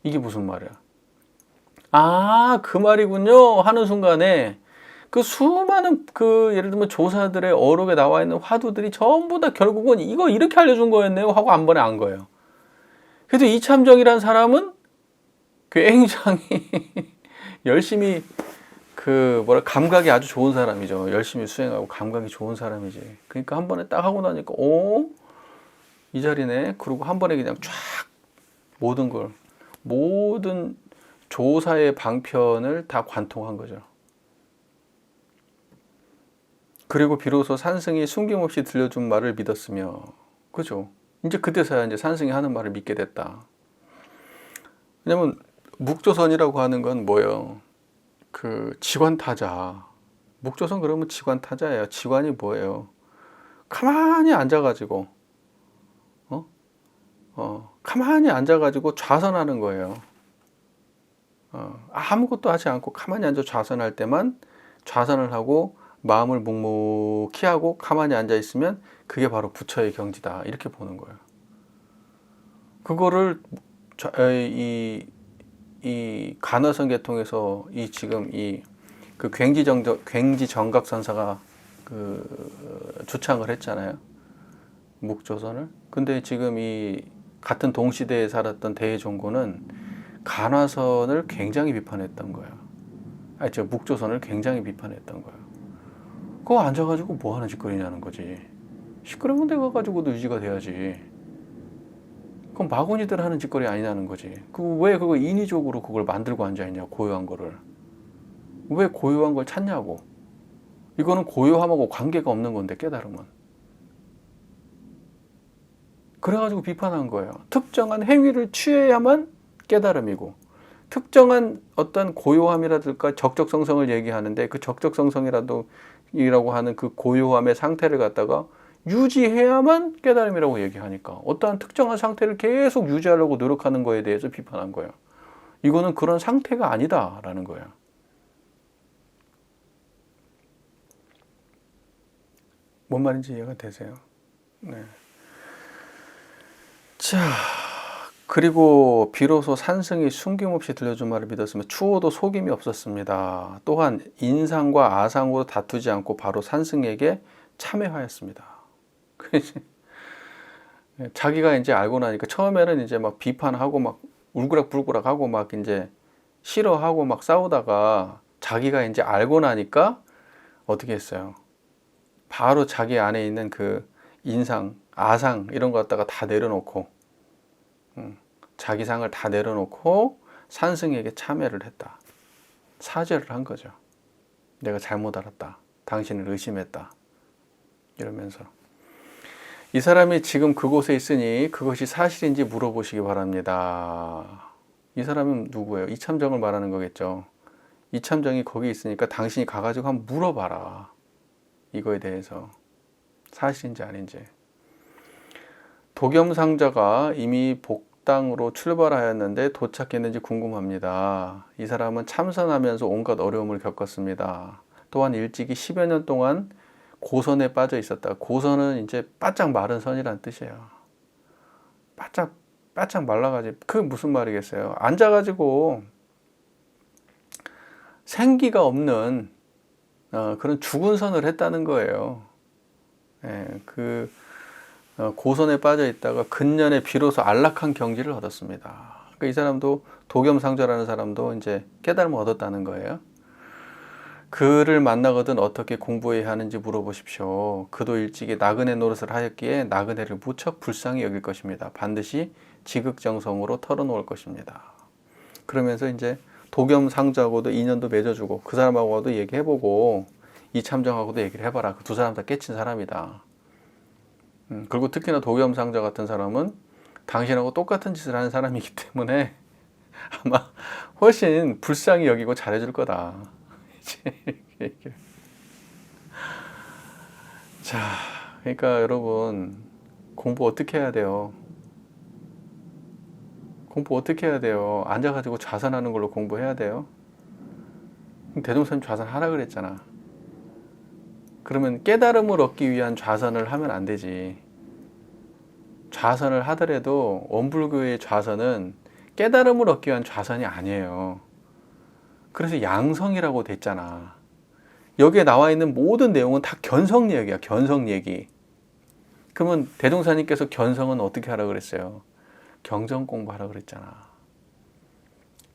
이게 무슨 말이야? 그 말이군요 하는 순간에 그 수많은 예를 들면 조사들의 어록에 나와 있는 화두들이 전부 다 결국은 이거 이렇게 알려준 거였네요 하고 한 번에 안 거예요. 그래도 이참정이라는 사람은 굉장히 열심히 감각이 아주 좋은 사람이죠. 열심히 수행하고 감각이 좋은 사람이지. 그러니까 한 번에 딱 하고 나니까 이 자리네. 그리고 한 번에 그냥 쫙 모든 조사의 방편을 다 관통한 거죠. 그리고 비로소 산승이 숨김없이 들려준 말을 믿었으며, 그죠? 이제 그때서야 이제 산승이 하는 말을 믿게 됐다. 왜냐면 묵조선이라고 하는 건 뭐예요? 지관타자. 묵조선 그러면 지관타자예요. 지관이 뭐예요? 가만히 앉아가지고, 가만히 앉아가지고 좌선하는 거예요. 아무것도 하지 않고 가만히 앉아 좌선할 때만 좌선을 하고 마음을 묵묵히 하고 가만히 앉아 있으면 그게 바로 부처의 경지다. 이렇게 보는 거예요. 그거를 이 간화선 계통에서 지금 굉지정각선사가 주창을 했잖아요. 묵조선을. 근데 지금 이 같은 동시대에 살았던 대종고는 간화선을 굉장히 비판했던 거예요. 묵조선을 굉장히 비판했던 거예요. 그거 앉아가지고 뭐 하는 짓거리냐는 거지. 시끄러운 데 가가지고도 유지가 돼야지. 그럼 마구니들 하는 짓거리 아니냐는 거지. 왜 그거 인위적으로 그걸 만들고 앉아있냐, 고요한 거를. 왜 고요한 걸 찾냐고. 이거는 고요함하고 관계가 없는 건데, 깨달음은. 그래가지고 비판한 거예요. 특정한 행위를 취해야만 깨달음이고, 특정한 어떤 고요함이라든가 적적성성을 얘기하는데, 그 적적성성이라고 하는 그 고요함의 상태를 갖다가 유지해야만 깨달음이라고 얘기하니까 어떠한 특정한 상태를 계속 유지하려고 노력하는 거에 대해서 비판한 거예요. 이거는 그런 상태가 아니다라는 거예요. 뭔 말인지 이해가 되세요? 네. 자, 그리고 비로소 산승이 숨김없이 들려준 말을 믿었으며 추호도 속임이 없었습니다. 또한 인상과 아상으로 다투지 않고 바로 산승에게 참회하였습니다. 자기가 이제 알고 나니까 처음에는 이제 막 비판하고 막 울그락불그락하고 막 이제 싫어하고 막 싸우다가 자기가 이제 알고 나니까 어떻게 했어요? 바로 자기 안에 있는 그 인상, 아상 이런 거 갖다가 다 내려놓고 자기 상을 다 내려놓고 산승에게 참회를 했다. 사죄를 한 거죠. 내가 잘못 알았다. 당신을 의심했다. 이러면서 이 사람이 지금 그곳에 있으니 그것이 사실인지 물어보시기 바랍니다. 이 사람은 누구예요? 이참정을 말하는 거겠죠. 이참정이 거기 있으니까 당신이 가가지고 한번 물어봐라. 이거에 대해서 사실인지 아닌지. 도겸상자가 이미 복당으로 출발하였는데 도착했는지 궁금합니다. 이 사람은 참선하면서 온갖 어려움을 겪었습니다. 또한 일찍이 10여 년 동안 고선에 빠져 있었다. 고선은 이제 바짝 마른 선이란 뜻이에요. 바짝 말라가지고. 그게 무슨 말이겠어요? 앉아가지고 생기가 없는 그런 죽은 선을 했다는 거예요. 고선에 빠져 있다가 근년에 비로소 안락한 경지를 얻었습니다. 그러니까 이 사람도 도겸상자라는 사람도 이제 깨달음을 얻었다는 거예요. 그를 만나거든 어떻게 공부해야 하는지 물어보십시오. 그도 일찍이 나그네 노릇을 하였기에 나그네를 무척 불쌍히 여길 것입니다. 반드시 지극정성으로 털어놓을 것입니다. 그러면서 이제 도겸상자하고도 인연도 맺어주고 그 사람하고도 얘기해보고 이참정하고도 얘기를 해봐라. 그 두 사람 다 깨친 사람이다. 그리고 특히나 도겸상자 같은 사람은 당신하고 똑같은 짓을 하는 사람이기 때문에 아마 훨씬 불쌍히 여기고 잘해줄 거다. 자, 그러니까 여러분 공부 어떻게 해야 돼요? 공부 어떻게 해야 돼요? 앉아가지고 좌선하는 걸로 공부해야 돼요? 대종사님 좌선하라 그랬잖아. 그러면 깨달음을 얻기 위한 좌선을 하면 안 되지. 좌선을 하더라도 원불교의 좌선은 깨달음을 얻기 위한 좌선이 아니에요. 그래서 양성이라고 됐잖아. 여기에 나와 있는 모든 내용은 다 견성 얘기야. 견성 얘기. 그러면 대종사님께서 견성은 어떻게 하라 그랬어요? 경전 공부하라 그랬잖아.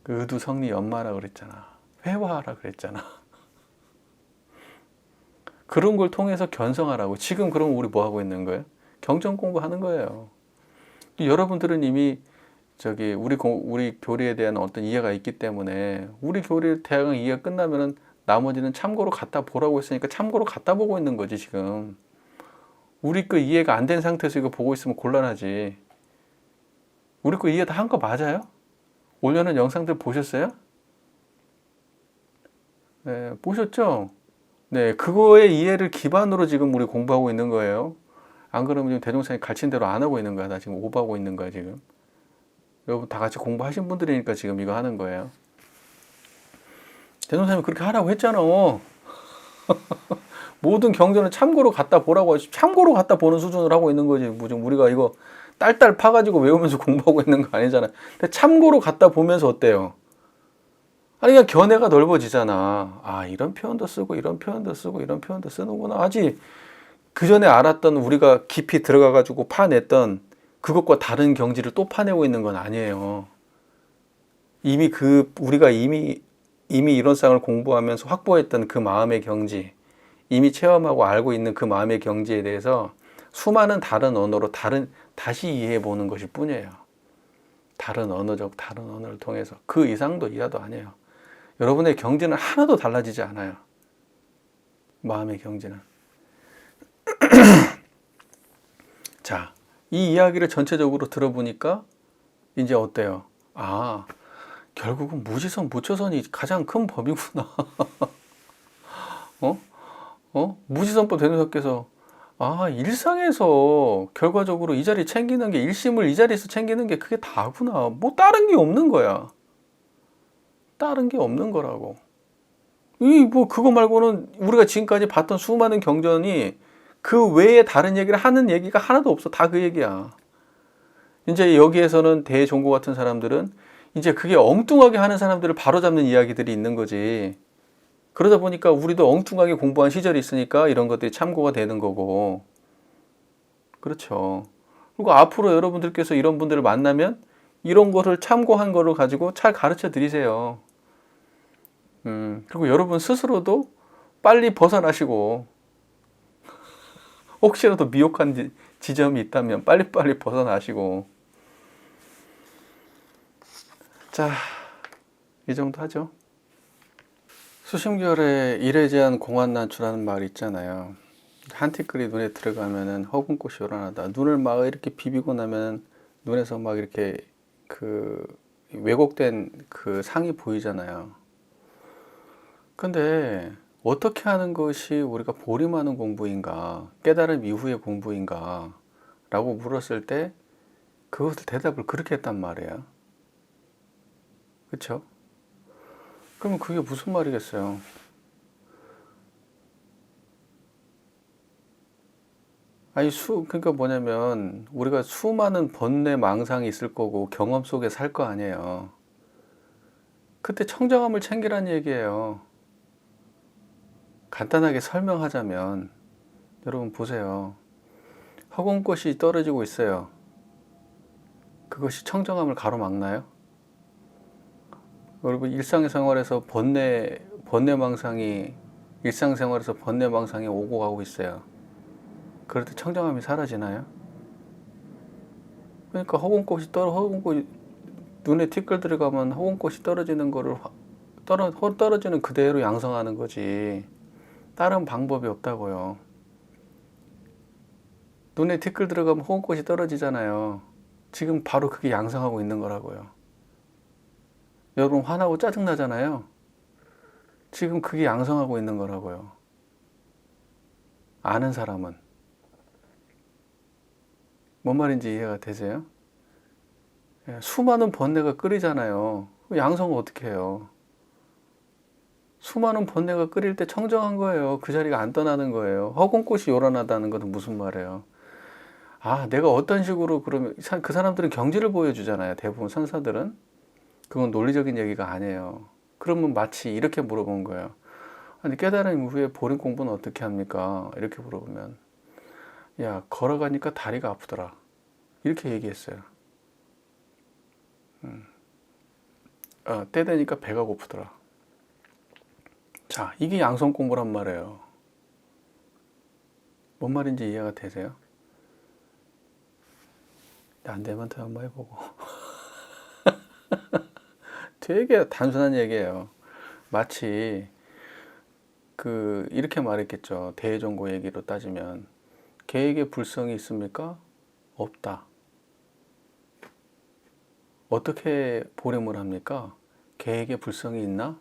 의두 성리 연마하라 그랬잖아. 회화하라 그랬잖아. 그런 걸 통해서 견성하라고. 지금 그럼 우리 뭐 하고 있는 거예요? 경전 공부하는 거예요. 여러분들은 이미 우리 교리에 대한 어떤 이해가 있기 때문에 우리 교리 대강 이해가 끝나면은 나머지는 참고로 갖다 보라고 했으니까 참고로 갖다 보고 있는 거지 지금. 우리 거 이해가 안 된 상태에서 이거 보고 있으면 곤란하지. 우리 거 이해 다 한 거 맞아요? 올려놓은 영상들 보셨어요? 네, 보셨죠? 네, 그거의 이해를 기반으로 지금 우리 공부하고 있는 거예요. 안 그러면 지금 대종사님 가르친 대로 안 하고 있는 거야. 나 지금 오버하고 있는 거야, 지금. 여러분 다 같이 공부하신 분들이니까 지금 이거 하는 거예요. 대종사님이 그렇게 하라고 했잖아. 모든 경전을 참고로 갖다 보라고 하지. 참고로 갖다 보는 수준으로 하고 있는 거지. 뭐 지금 우리가 이거 딸딸 파가지고 외우면서 공부하고 있는 거 아니잖아. 근데 참고로 갖다 보면서 어때요? 아니, 그냥 견해가 넓어지잖아. 아, 이런 표현도 쓰고, 이런 표현도 쓰고, 이런 표현도 쓰는구나. 아직 그 전에 알았던 우리가 깊이 들어가가지고 파냈던 그것과 다른 경지를 또 파내고 있는 건 아니에요. 우리가 이미 이론상을 공부하면서 확보했던 그 마음의 경지, 이미 체험하고 알고 있는 그 마음의 경지에 대해서 수많은 다른 언어로 다시 이해해 보는 것일 뿐이에요. 다른 언어를 통해서. 그 이상도 이하도 아니에요. 여러분의 경지는 하나도 달라지지 않아요. 마음의 경지는. 자, 이 이야기를 전체적으로 들어보니까 이제 어때요? 아, 결국은 무지선, 무처선이 가장 큰 법이구나. 무지선법 대명사께서 일상에서 결과적으로 이 자리 챙기는 게, 일심을 이 자리에서 챙기는 게 그게 다구나. 뭐 다른 게 없는 거야. 다른 게 없는 거라고. 그거 말고는 우리가 지금까지 봤던 수많은 경전이 그 외에 다른 얘기를 하는 얘기가 하나도 없어. 다 그 얘기야. 이제 여기에서는 대종고 같은 사람들은 이제 그게 엉뚱하게 하는 사람들을 바로잡는 이야기들이 있는 거지. 그러다 보니까 우리도 엉뚱하게 공부한 시절이 있으니까 이런 것들이 참고가 되는 거고. 그렇죠. 그리고 앞으로 여러분들께서 이런 분들을 만나면 이런 거를 참고한 거를 가지고 잘 가르쳐 드리세요. 그리고 여러분 스스로도 빨리 벗어나시고, 혹시라도 미혹한 지점이 있다면 빨리빨리 벗어나시고. 자, 이 정도 하죠. 수심결에 일에 제한 공안난추라는 말이 있잖아요. 한 티끌이 눈에 들어가면은 허공꽃이 요란하다. 눈을 막 이렇게 비비고 나면 눈에서 막 이렇게 그 왜곡된 그 상이 보이잖아요. 근데 어떻게 하는 것이 우리가 보림하는 공부인가, 깨달음 이후의 공부인가 라고 물었을 때 그것을 대답을 그렇게 했단 말이에요. 그쵸? 그러면 그게 무슨 말이겠어요? 그러니까 뭐냐면 우리가 수많은 번뇌 망상이 있을 거고 경험 속에 살 거 아니에요. 그때 청정함을 챙기란 얘기예요. 간단하게 설명하자면, 여러분 보세요. 허공꽃이 떨어지고 있어요. 그것이 청정함을 가로막나요? 여러분 일상생활에서 일상생활에서 번뇌망상이 오고 가고 있어요. 그럴 때 청정함이 사라지나요? 그러니까 허공꽃이 눈에 티끌 들어가면 허공꽃이 떨어지는 거를 떨어지는 그대로 양성하는 거지. 다른 방법이 없다고요. 눈에 티끌 들어가면 허공꽃이 떨어지잖아요. 지금 바로 그게 양성하고 있는 거라고요. 여러분 화나고 짜증나잖아요. 지금 그게 양성하고 있는 거라고요. 아는 사람은. 뭔 말인지 이해가 되세요? 수많은 번뇌가 끓이잖아요. 양성을 어떻게 해요? 수많은 번뇌가 끓일 때 청정한 거예요. 그 자리가 안 떠나는 거예요. 허공꽃이 요란하다는 것은 무슨 말이에요? 내가 어떤 식으로 그러면 그 사람들은 경지를 보여주잖아요. 대부분 선사들은. 그건 논리적인 얘기가 아니에요. 그러면 마치 이렇게 물어본 거예요. 아니, 깨달음 이후에 보림 공부는 어떻게 합니까? 이렇게 물어보면, 야, 걸어가니까 다리가 아프더라. 이렇게 얘기했어요. 때 되니까 배가 고프더라. 자, 이게 양성 공부란 말이에요. 뭔 말인지 이해가 되세요? 안 되면 더 한번 해보고. 되게 단순한 얘기예요. 마치 이렇게 말했겠죠. 대종고 얘기로 따지면 계획에 불성이 있습니까? 없다. 어떻게 보름을 합니까? 계획에 불성이 있나?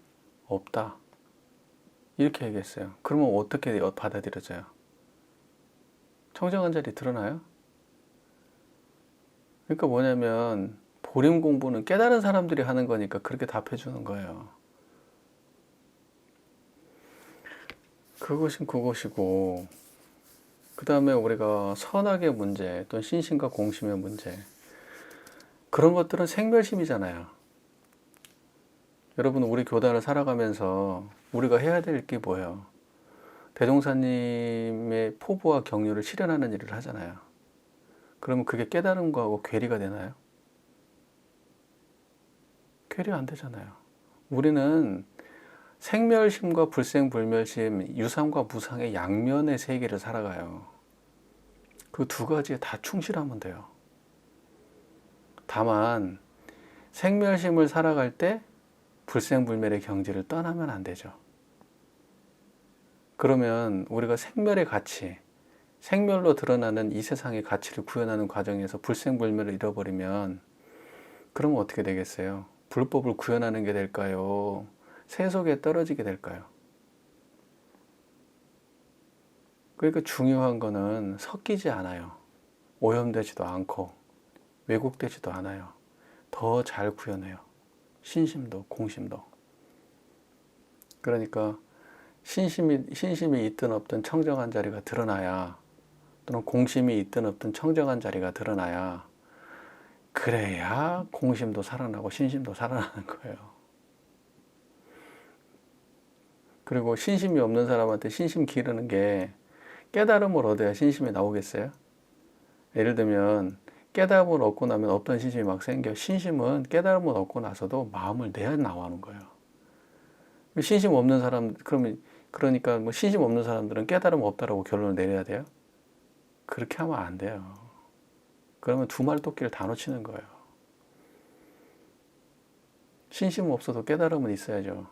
없다. 이렇게 얘기했어요. 그러면 어떻게 받아들여져요? 청정한 자리 드러나요? 그러니까 뭐냐면 보림 공부는 깨달은 사람들이 하는 거니까 그렇게 답해 주는 거예요. 그것은 그것이고, 그 다음에 우리가 선악의 문제 또는 신심과 공심의 문제, 그런 것들은 생멸심이잖아요. 여러분, 우리 교단을 살아가면서 우리가 해야 될 게 뭐예요? 대종사님의 포부와 경륜을 실현하는 일을 하잖아요. 그러면 그게 깨달은 거하고 괴리가 되나요? 괴리가 안 되잖아요. 우리는 생멸심과 불생불멸심, 유상과 무상의 양면의 세계를 살아가요. 그 두 가지에 다 충실하면 돼요. 다만 생멸심을 살아갈 때 불생불멸의 경지를 떠나면 안 되죠. 그러면 우리가 생멸의 가치, 생멸로 드러나는 이 세상의 가치를 구현하는 과정에서 불생불멸을 잃어버리면 그러면 어떻게 되겠어요? 불법을 구현하는 게 될까요? 세속에 떨어지게 될까요? 그러니까 중요한 거는 섞이지 않아요. 오염되지도 않고 왜곡되지도 않아요. 더 잘 구현해요. 신심도 공심도. 그러니까 신심이 있든 없든 청정한 자리가 드러나야, 또는 공심이 있든 없든 청정한 자리가 드러나야, 그래야 공심도 살아나고 신심도 살아나는 거예요. 그리고 신심이 없는 사람한테 신심 기르는 게 깨달음을 얻어야 신심이 나오겠어요? 예를 들면 깨달음을 얻고 나면 없던 신심이 막 생겨. 신심은 깨달음을 얻고 나서도 마음을 내야 나오는 거예요. 신심 없는 사람, 그러니까 뭐 신심 없는 사람들은 깨달음 없다라고 결론을 내려야 돼요? 그렇게 하면 안 돼요. 그러면 두 마리 토끼를 다 놓치는 거예요. 신심은 없어도 깨달음은 있어야죠.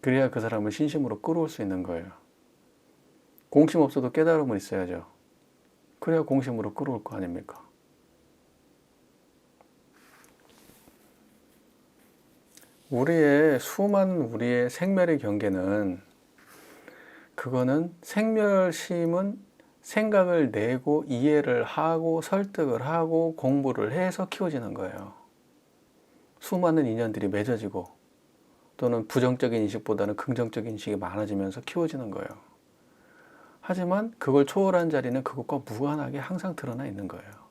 그래야 그 사람을 신심으로 끌어올 수 있는 거예요. 공심 없어도 깨달음은 있어야죠. 그래야 공심으로 끌어올 거 아닙니까? 우리의 생멸의 경계는, 그거는 생멸심은 생각을 내고 이해를 하고 설득을 하고 공부를 해서 키워지는 거예요. 수많은 인연들이 맺어지고 또는 부정적인 인식보다는 긍정적인 인식이 많아지면서 키워지는 거예요. 하지만 그걸 초월한 자리는 그것과 무관하게 항상 드러나 있는 거예요.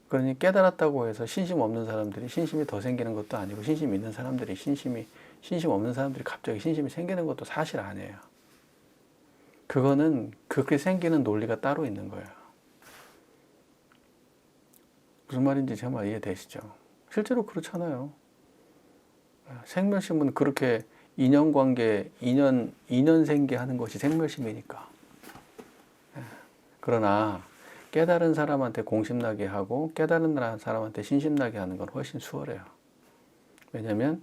그러니 깨달았다고 해서 신심 없는 사람들이 신심이 더 생기는 것도 아니고, 신심 있는 사람들이 신심 없는 사람들이 갑자기 신심이 생기는 것도 사실 아니에요. 그거는 그렇게 생기는 논리가 따로 있는 거예요. 무슨 말인지 제 말 이해되시죠? 실제로 그렇잖아요. 생멸심은 그렇게 인연관계, 인연 생기하는 것이 생멸심이니까. 그러나 깨달은 사람한테 공심나게 하고 깨달은 사람한테 신심나게 하는 건 훨씬 수월해요. 왜냐하면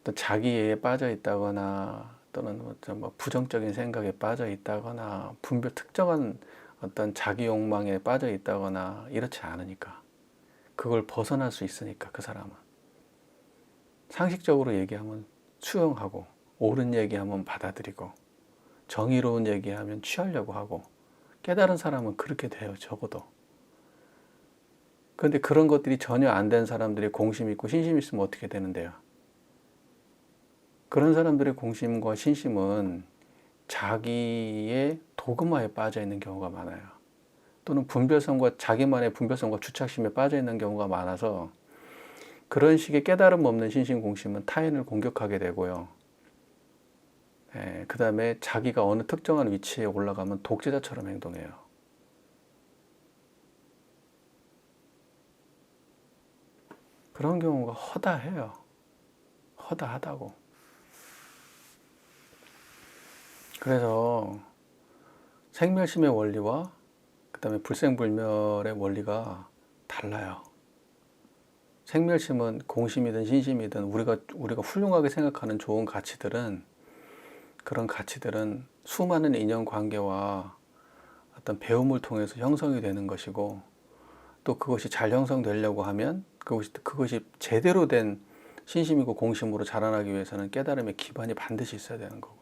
또 자기에 빠져 있다거나 또는 뭐 부정적인 생각에 빠져 있다거나 특정한 어떤 자기 욕망에 빠져 있다거나 이렇지 않으니까, 그걸 벗어날 수 있으니까, 그 사람은 상식적으로 얘기하면 수용하고, 옳은 얘기하면 받아들이고, 정의로운 얘기하면 취하려고 하고, 깨달은 사람은 그렇게 돼요, 적어도. 그런데 그런 것들이 전혀 안 된 사람들이 공심 있고 신심 있으면 어떻게 되는데요? 그런 사람들의 공심과 신심은 자기의 도그마에 빠져 있는 경우가 많아요. 또는 자기만의 분별성과 주착심에 빠져 있는 경우가 많아서, 그런 식의 깨달음 없는 신심 공심은 타인을 공격하게 되고요. 그 다음에 자기가 어느 특정한 위치에 올라가면 독재자처럼 행동해요. 그런 경우가 허다해요. 허다하다고. 그래서 생멸심의 원리와 그 다음에 불생불멸의 원리가 달라요. 생멸심은 공심이든 신심이든 우리가 훌륭하게 생각하는 좋은 가치들은, 그런 가치들은 수많은 인연관계와 어떤 배움을 통해서 형성이 되는 것이고, 또 그것이 잘 형성되려고 하면 그것이 제대로 된 신심이고 공심으로 자라나기 위해서는 깨달음의 기반이 반드시 있어야 되는 거고요.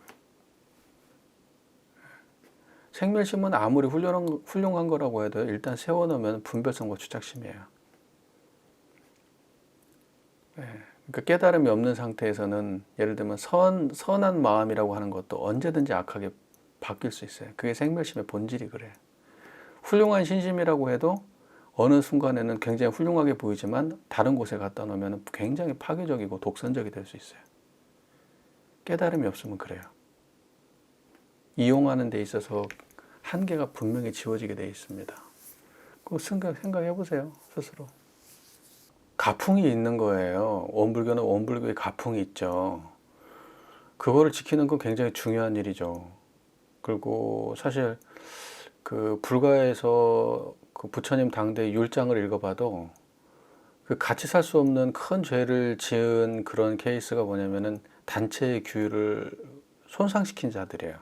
생멸심은 아무리 훌륭한 거라고 해도 일단 세워놓으면 분별성과 주착심이에요. 그러니까 깨달음이 없는 상태에서는 예를 들면 선한 마음이라고 하는 것도 언제든지 악하게 바뀔 수 있어요. 그게 생멸심의 본질이 그래요. 훌륭한 신심이라고 해도 어느 순간에는 굉장히 훌륭하게 보이지만 다른 곳에 갖다 놓으면 굉장히 파괴적이고 독선적이 될 수 있어요. 깨달음이 없으면 그래요. 이용하는 데 있어서 한계가 분명히 지워지게 되어 있습니다. 그거 생각해 보세요, 스스로. 가풍이 있는 거예요. 원불교는 원불교의 가풍이 있죠. 그거를 지키는 건 굉장히 중요한 일이죠. 그리고 사실 그 불가에서 그 부처님 당대 율장을 읽어봐도 그 같이 살 수 없는 큰 죄를 지은 그런 케이스가 뭐냐면은 단체의 규율을 손상시킨 자들이에요.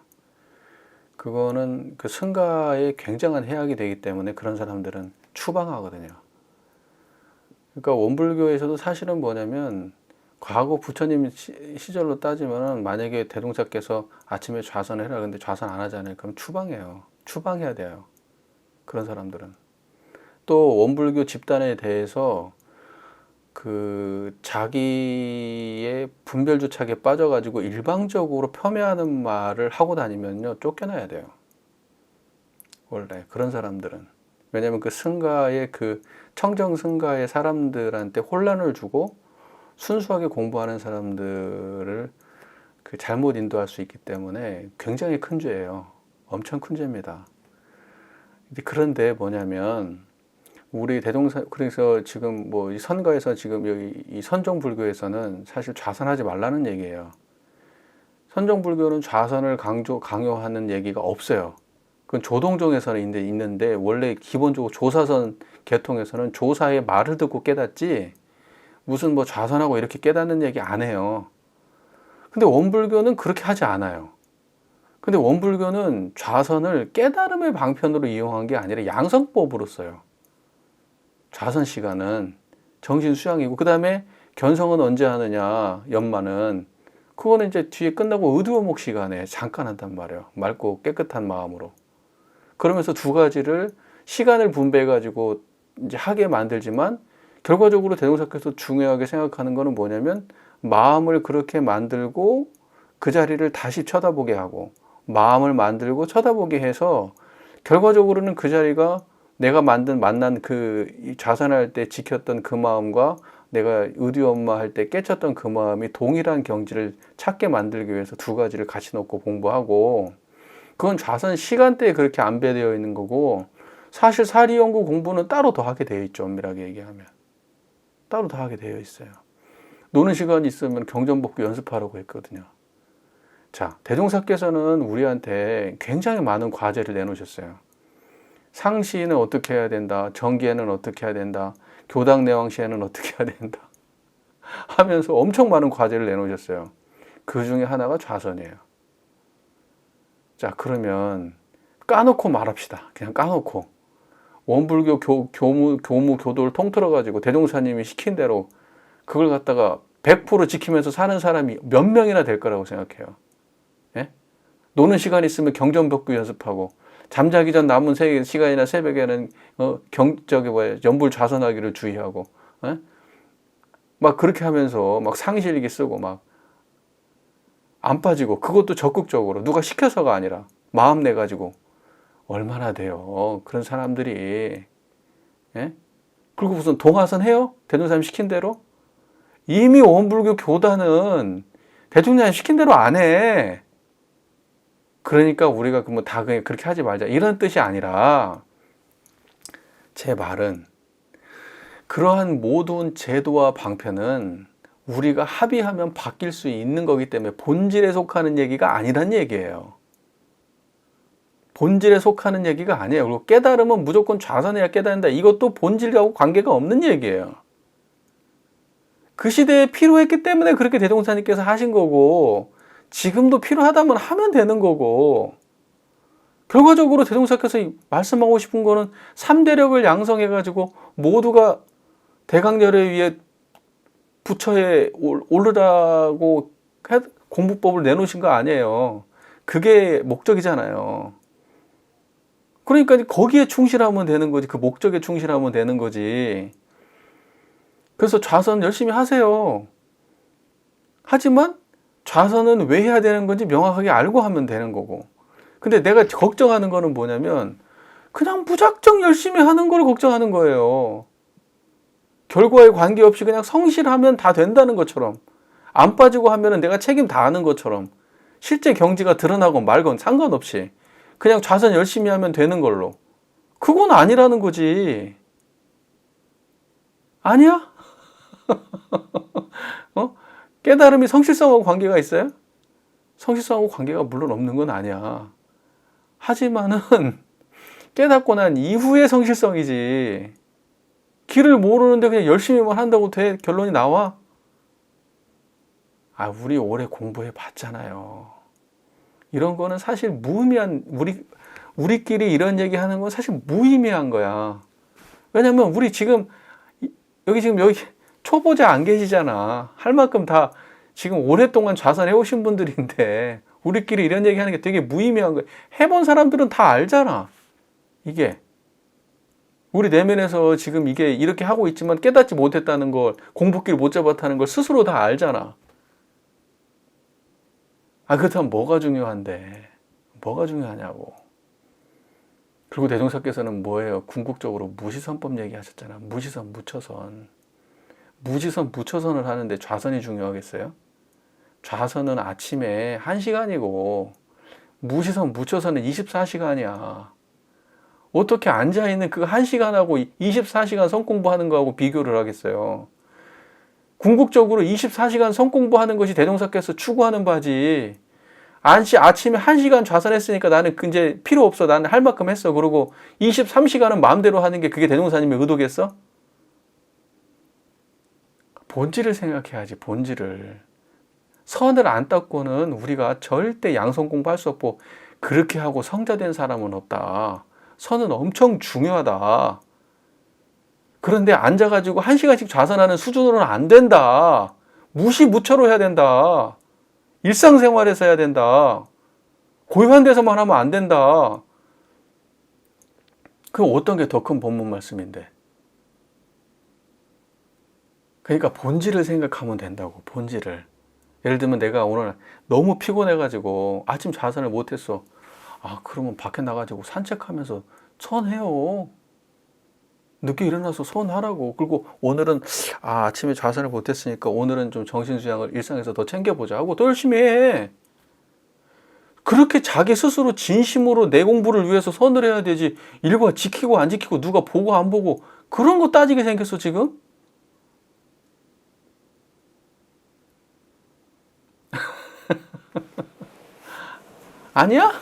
그거는 그 승가에 굉장한 해악이 되기 때문에 그런 사람들은 추방하거든요. 그러니까 원불교에서도 사실은 뭐냐면 과거 부처님 시절로 따지면 만약에 대동사께서 아침에 좌선을 해라 근데 좌선 안 하잖아요. 그럼 추방해요. 추방해야 돼요. 그런 사람들은. 또 원불교 집단에 대해서 그 자기의 분별주착에 빠져가지고 일방적으로 폄훼하는 말을 하고 다니면요 쫓겨나야 돼요. 원래 그런 사람들은. 왜냐하면 그 승가의 그 청정 승가의 사람들한테 혼란을 주고 순수하게 공부하는 사람들을 그 잘못 인도할 수 있기 때문에 굉장히 큰 죄예요. 엄청 큰 죄입니다. 그런데 뭐냐면 우리 그래서 지금 뭐 이 선가에서 지금 여기 이 선정불교에서는 사실 좌선하지 말라는 얘기예요. 선정불교는 좌선을 강요하는 얘기가 없어요. 그건 조동종에서는 있는데 원래 기본적으로 조사선 계통에서는 조사의 말을 듣고 깨닫지 무슨 뭐 좌선하고 이렇게 깨닫는 얘기 안 해요. 근데 원불교는 그렇게 하지 않아요. 근데 원불교는 좌선을 깨달음의 방편으로 이용한 게 아니라 양성법으로 써요. 좌선 시간은 정신 수양이고, 그 다음에 견성은 언제 하느냐, 연마는 그거는 이제 뒤에 끝나고 의두어목 시간에 잠깐 한단 말이에요. 맑고 깨끗한 마음으로. 그러면서 두 가지를 시간을 분배해 가지고 이제 하게 만들지만 결과적으로 대동사께서 중요하게 생각하는 거는 뭐냐면 마음을 그렇게 만들고 그 자리를 다시 쳐다보게 하고 마음을 만들고 쳐다보게 해서 결과적으로는 그 자리가 내가 만난 그 좌선할 때 지켰던 그 마음과 내가 의디엄마 할 때 깨쳤던 그 마음이 동일한 경지를 찾게 만들기 위해서 두 가지를 같이 놓고 공부하고, 그건 좌선 시간대에 그렇게 안배되어 있는 거고, 사실 사리연구 공부는 따로 더 하게 되어 있죠. 엄밀하게 얘기하면 따로 더 하게 되어 있어요. 노는 시간이 있으면 경전복구 연습하라고 했거든요. 자, 대종사께서는 우리한테 굉장히 많은 과제를 내놓으셨어요. 상시는 어떻게 해야 된다, 정기에는 어떻게 해야 된다, 교당 내왕 시에는 어떻게 해야 된다 하면서 엄청 많은 과제를 내놓으셨어요. 그 중에 하나가 좌선이에요. 자, 그러면 까놓고 말합시다. 그냥 까놓고 원불교 교도를 통틀어 가지고 대종사님이 시킨 대로 그걸 갖다가 100% 지키면서 사는 사람이 몇 명이나 될 거라고 생각해요. 예? 노는 시간 있으면 경전복구 연습하고, 잠자기 전 남은 시간이나 새벽에는 연불 좌선하기를 주의하고, 예? 막 그렇게 하면서 막 상실일기 쓰고 막 안 빠지고, 그것도 적극적으로 누가 시켜서가 아니라 마음 내 가지고 얼마나 돼요 그런 사람들이. 예? 그리고 무슨 동화선 해요? 대종사님 시킨 대로? 이미 원불교 교단은 대종사님 시킨 대로 안 해. 그러니까 우리가 뭐 다 그렇게 하지 말자 이런 뜻이 아니라, 제 말은 그러한 모든 제도와 방편은 우리가 합의하면 바뀔 수 있는 거기 때문에 본질에 속하는 얘기가 아니란 얘기예요. 본질에 속하는 얘기가 아니에요. 그리고 깨달으면 무조건 좌선해야 깨닫는다. 이것도 본질하고 관계가 없는 얘기예요. 그 시대에 필요했기 때문에 그렇게 대종사님께서 하신 거고, 지금도 필요하다면 하면 되는 거고, 결과적으로 대종사께서 말씀하고 싶은 거는 3대력을 양성해가지고 모두가 대강렬에 의해 부처에 오르라고 공부법을 내놓으신 거 아니에요. 그게 목적이잖아요. 그러니까 거기에 충실하면 되는 거지. 그 목적에 충실하면 되는 거지. 그래서 좌선 열심히 하세요. 하지만 좌선은 왜 해야 되는 건지 명확하게 알고 하면 되는 거고. 근데 내가 걱정하는 거는 뭐냐면 그냥 무작정 열심히 하는 걸 걱정하는 거예요. 결과에 관계없이 그냥 성실하면 다 된다는 것처럼, 안 빠지고 하면 내가 책임 다 하는 것처럼, 실제 경지가 드러나건 말건 상관없이 그냥 좌선 열심히 하면 되는 걸로. 그건 아니라는 거지. 아니야? 깨달음이 성실성하고 관계가 있어요? 성실성하고 관계가 물론 없는 건 아니야. 하지만은 깨닫고 난 이후의 성실성이지. 길을 모르는데 그냥 열심히만 한다고 돼? 결론이 나와? 우리 오래 공부해 봤잖아요. 이런 거는 사실 무의미한, 우리끼리 이런 얘기 하는 건 사실 무의미한 거야. 왜냐면 우리 지금 여기 초보자 안 계시잖아. 할 만큼 다 지금 오랫동안 좌선해 오신 분들인데 우리끼리 이런 얘기 하는 게 되게 무의미한 거야. 해본 사람들은 다 알잖아. 이게 우리 내면에서 지금 이게 이렇게 하고 있지만 깨닫지 못했다는 걸, 공부길 못 잡았다는 걸 스스로 다 알잖아. 그렇다면 뭐가 중요한데? 뭐가 중요하냐고. 그리고 대종사께서는 뭐예요? 궁극적으로 무시선법 얘기하셨잖아. 무시선, 무처선. 무시선, 무처선을 하는데 좌선이 중요하겠어요? 좌선은 아침에 1시간이고 무시선, 무처선은 24시간이야. 어떻게 앉아있는 그 1시간하고 24시간 성공부하는 거하고 비교를 하겠어요? 궁극적으로 24시간 성공부하는 것이 대종사께서 추구하는 바지. 아침에 1시간 좌선했으니까 나는 이제 필요 없어. 나는 할 만큼 했어. 그러고 23시간은 마음대로 하는 게 그게 대종사님의 의도겠어? 본질을 생각해야지, 본질을. 선을 안 닦고는 우리가 절대 양성 공부할 수 없고, 그렇게 하고 성자된 사람은 없다. 선은 엄청 중요하다. 그런데 앉아가지고 1시간씩 좌선하는 수준으로는 안 된다. 무시무처로 해야 된다. 일상생활에서 해야 된다. 고요한 데서만 하면 안 된다. 그 어떤 게 더 큰 본문 말씀인데. 그러니까 본질을 생각하면 된다고, 본질을. 예를 들면 내가 오늘 너무 피곤해가지고 아침 좌선을 못했어. 그러면 밖에 나가지고 산책하면서 선해요. 늦게 일어나서 선하라고. 그리고 오늘은 아침에 좌선을 못했으니까 오늘은 좀 정신수양을 일상에서 더 챙겨보자 하고 더 열심히 해. 그렇게 자기 스스로 진심으로 내 공부를 위해서 선을 해야 되지. 일과 지키고 안 지키고 누가 보고 안 보고 그런 거 따지게 생겼어 지금? 아니야?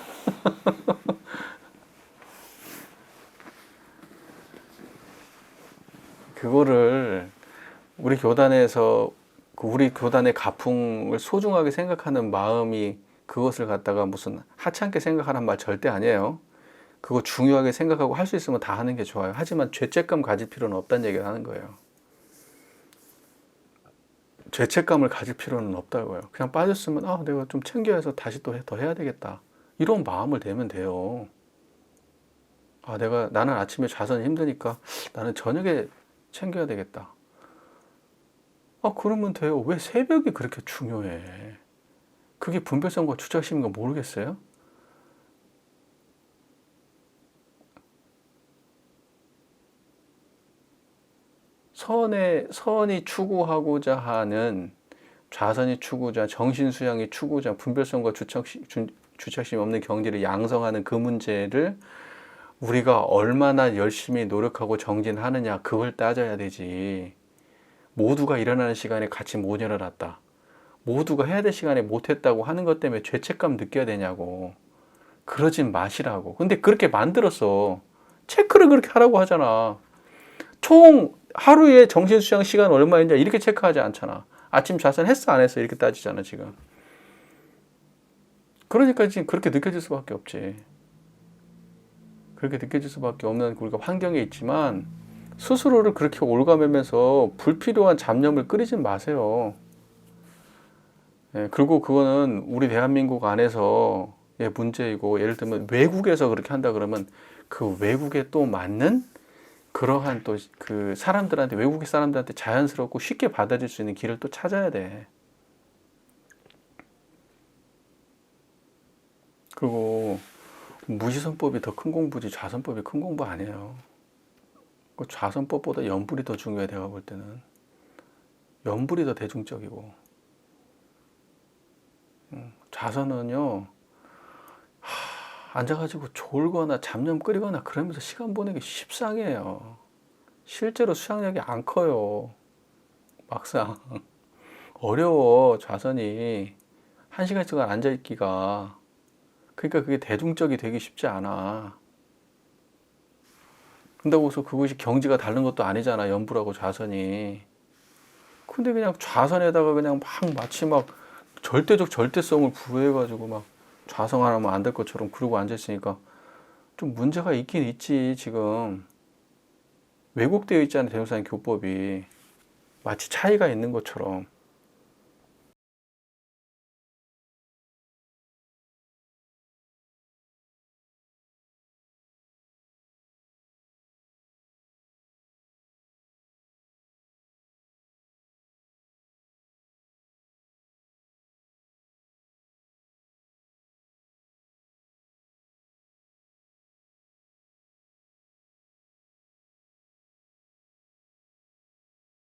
그거를 우리 교단에서 우리 교단의 가풍을 소중하게 생각하는 마음이 그것을 갖다가 무슨 하찮게 생각하는 말 절대 아니에요. 그거 중요하게 생각하고 할 수 있으면 다 하는 게 좋아요. 하지만 죄책감 가질 필요는 없다는 얘기를 하는 거예요. 죄책감을 가질 필요는 없다고요. 그냥 빠졌으면 내가 좀 챙겨야 해서 다시 또 더 해야 되겠다. 이런 마음을 내면 돼요. 나는 아침에 좌선이 힘드니까 나는 저녁에 챙겨야 되겠다. 그러면 돼요. 왜 새벽이 그렇게 중요해? 그게 분별성과 주착심인 거 모르겠어요? 선이 추구하고자 하는, 좌선이 추구자, 정신수양이 추구자, 분별성과 주착심이 없는 경지를 양성하는 그 문제를 우리가 얼마나 열심히 노력하고 정진하느냐, 그걸 따져야 되지. 모두가 일어나는 시간에 같이 못 일어났다, 모두가 해야 될 시간에 못했다고 하는 것 때문에 죄책감 느껴야 되냐고. 그러진 마시라고. 근데 그렇게 만들었어. 체크를 그렇게 하라고 하잖아. 총 하루에 정신수양 시간 얼마인지 이렇게 체크하지 않잖아. 아침 좌선했어 안 했어 이렇게 따지잖아 지금. 그러니까 지금 그렇게 느껴질 수밖에 없지. 그렇게 느껴질 수밖에 없는 우리가 환경에 있지만 스스로를 그렇게 올가매면서 불필요한 잡념을 끓이진 마세요. 예, 그리고 그거는 우리 대한민국 안에서의 문제이고, 예를 들면 외국에서 그렇게 한다 그러면 그 외국에 또 맞는 그러한 또 그 사람들한테, 외국의 사람들한테 자연스럽고 쉽게 받아들일 수 있는 길을 또 찾아야 돼. 그리고 무지성법이 더 큰 공부지 좌선법이 큰 공부 아니에요. 그 좌선법보다 연불이 더 중요해. 내가 볼 때는 연불이 더 대중적이고, 좌선은요 앉아가지고 졸거나 잡념 끓이거나 그러면서 시간 보내기 십상이에요. 실제로 수양력이 안 커요. 막상 어려워. 좌선이 1시간씩만 앉아있기가. 그러니까 그게 대중적이 되기 쉽지 않아. 그런다고 해서 그것이 경지가 다른 것도 아니잖아. 연불하고 좌선이. 근데 그냥 좌선에다가 그냥 막 마치 막 절대적 절대성을 부여해가지고 막 좌선하면 안 될 것처럼 그러고 앉아있으니까 좀 문제가 있긴 있지. 지금 왜곡되어 있잖아요. 대명사인 교법이 마치 차이가 있는 것처럼.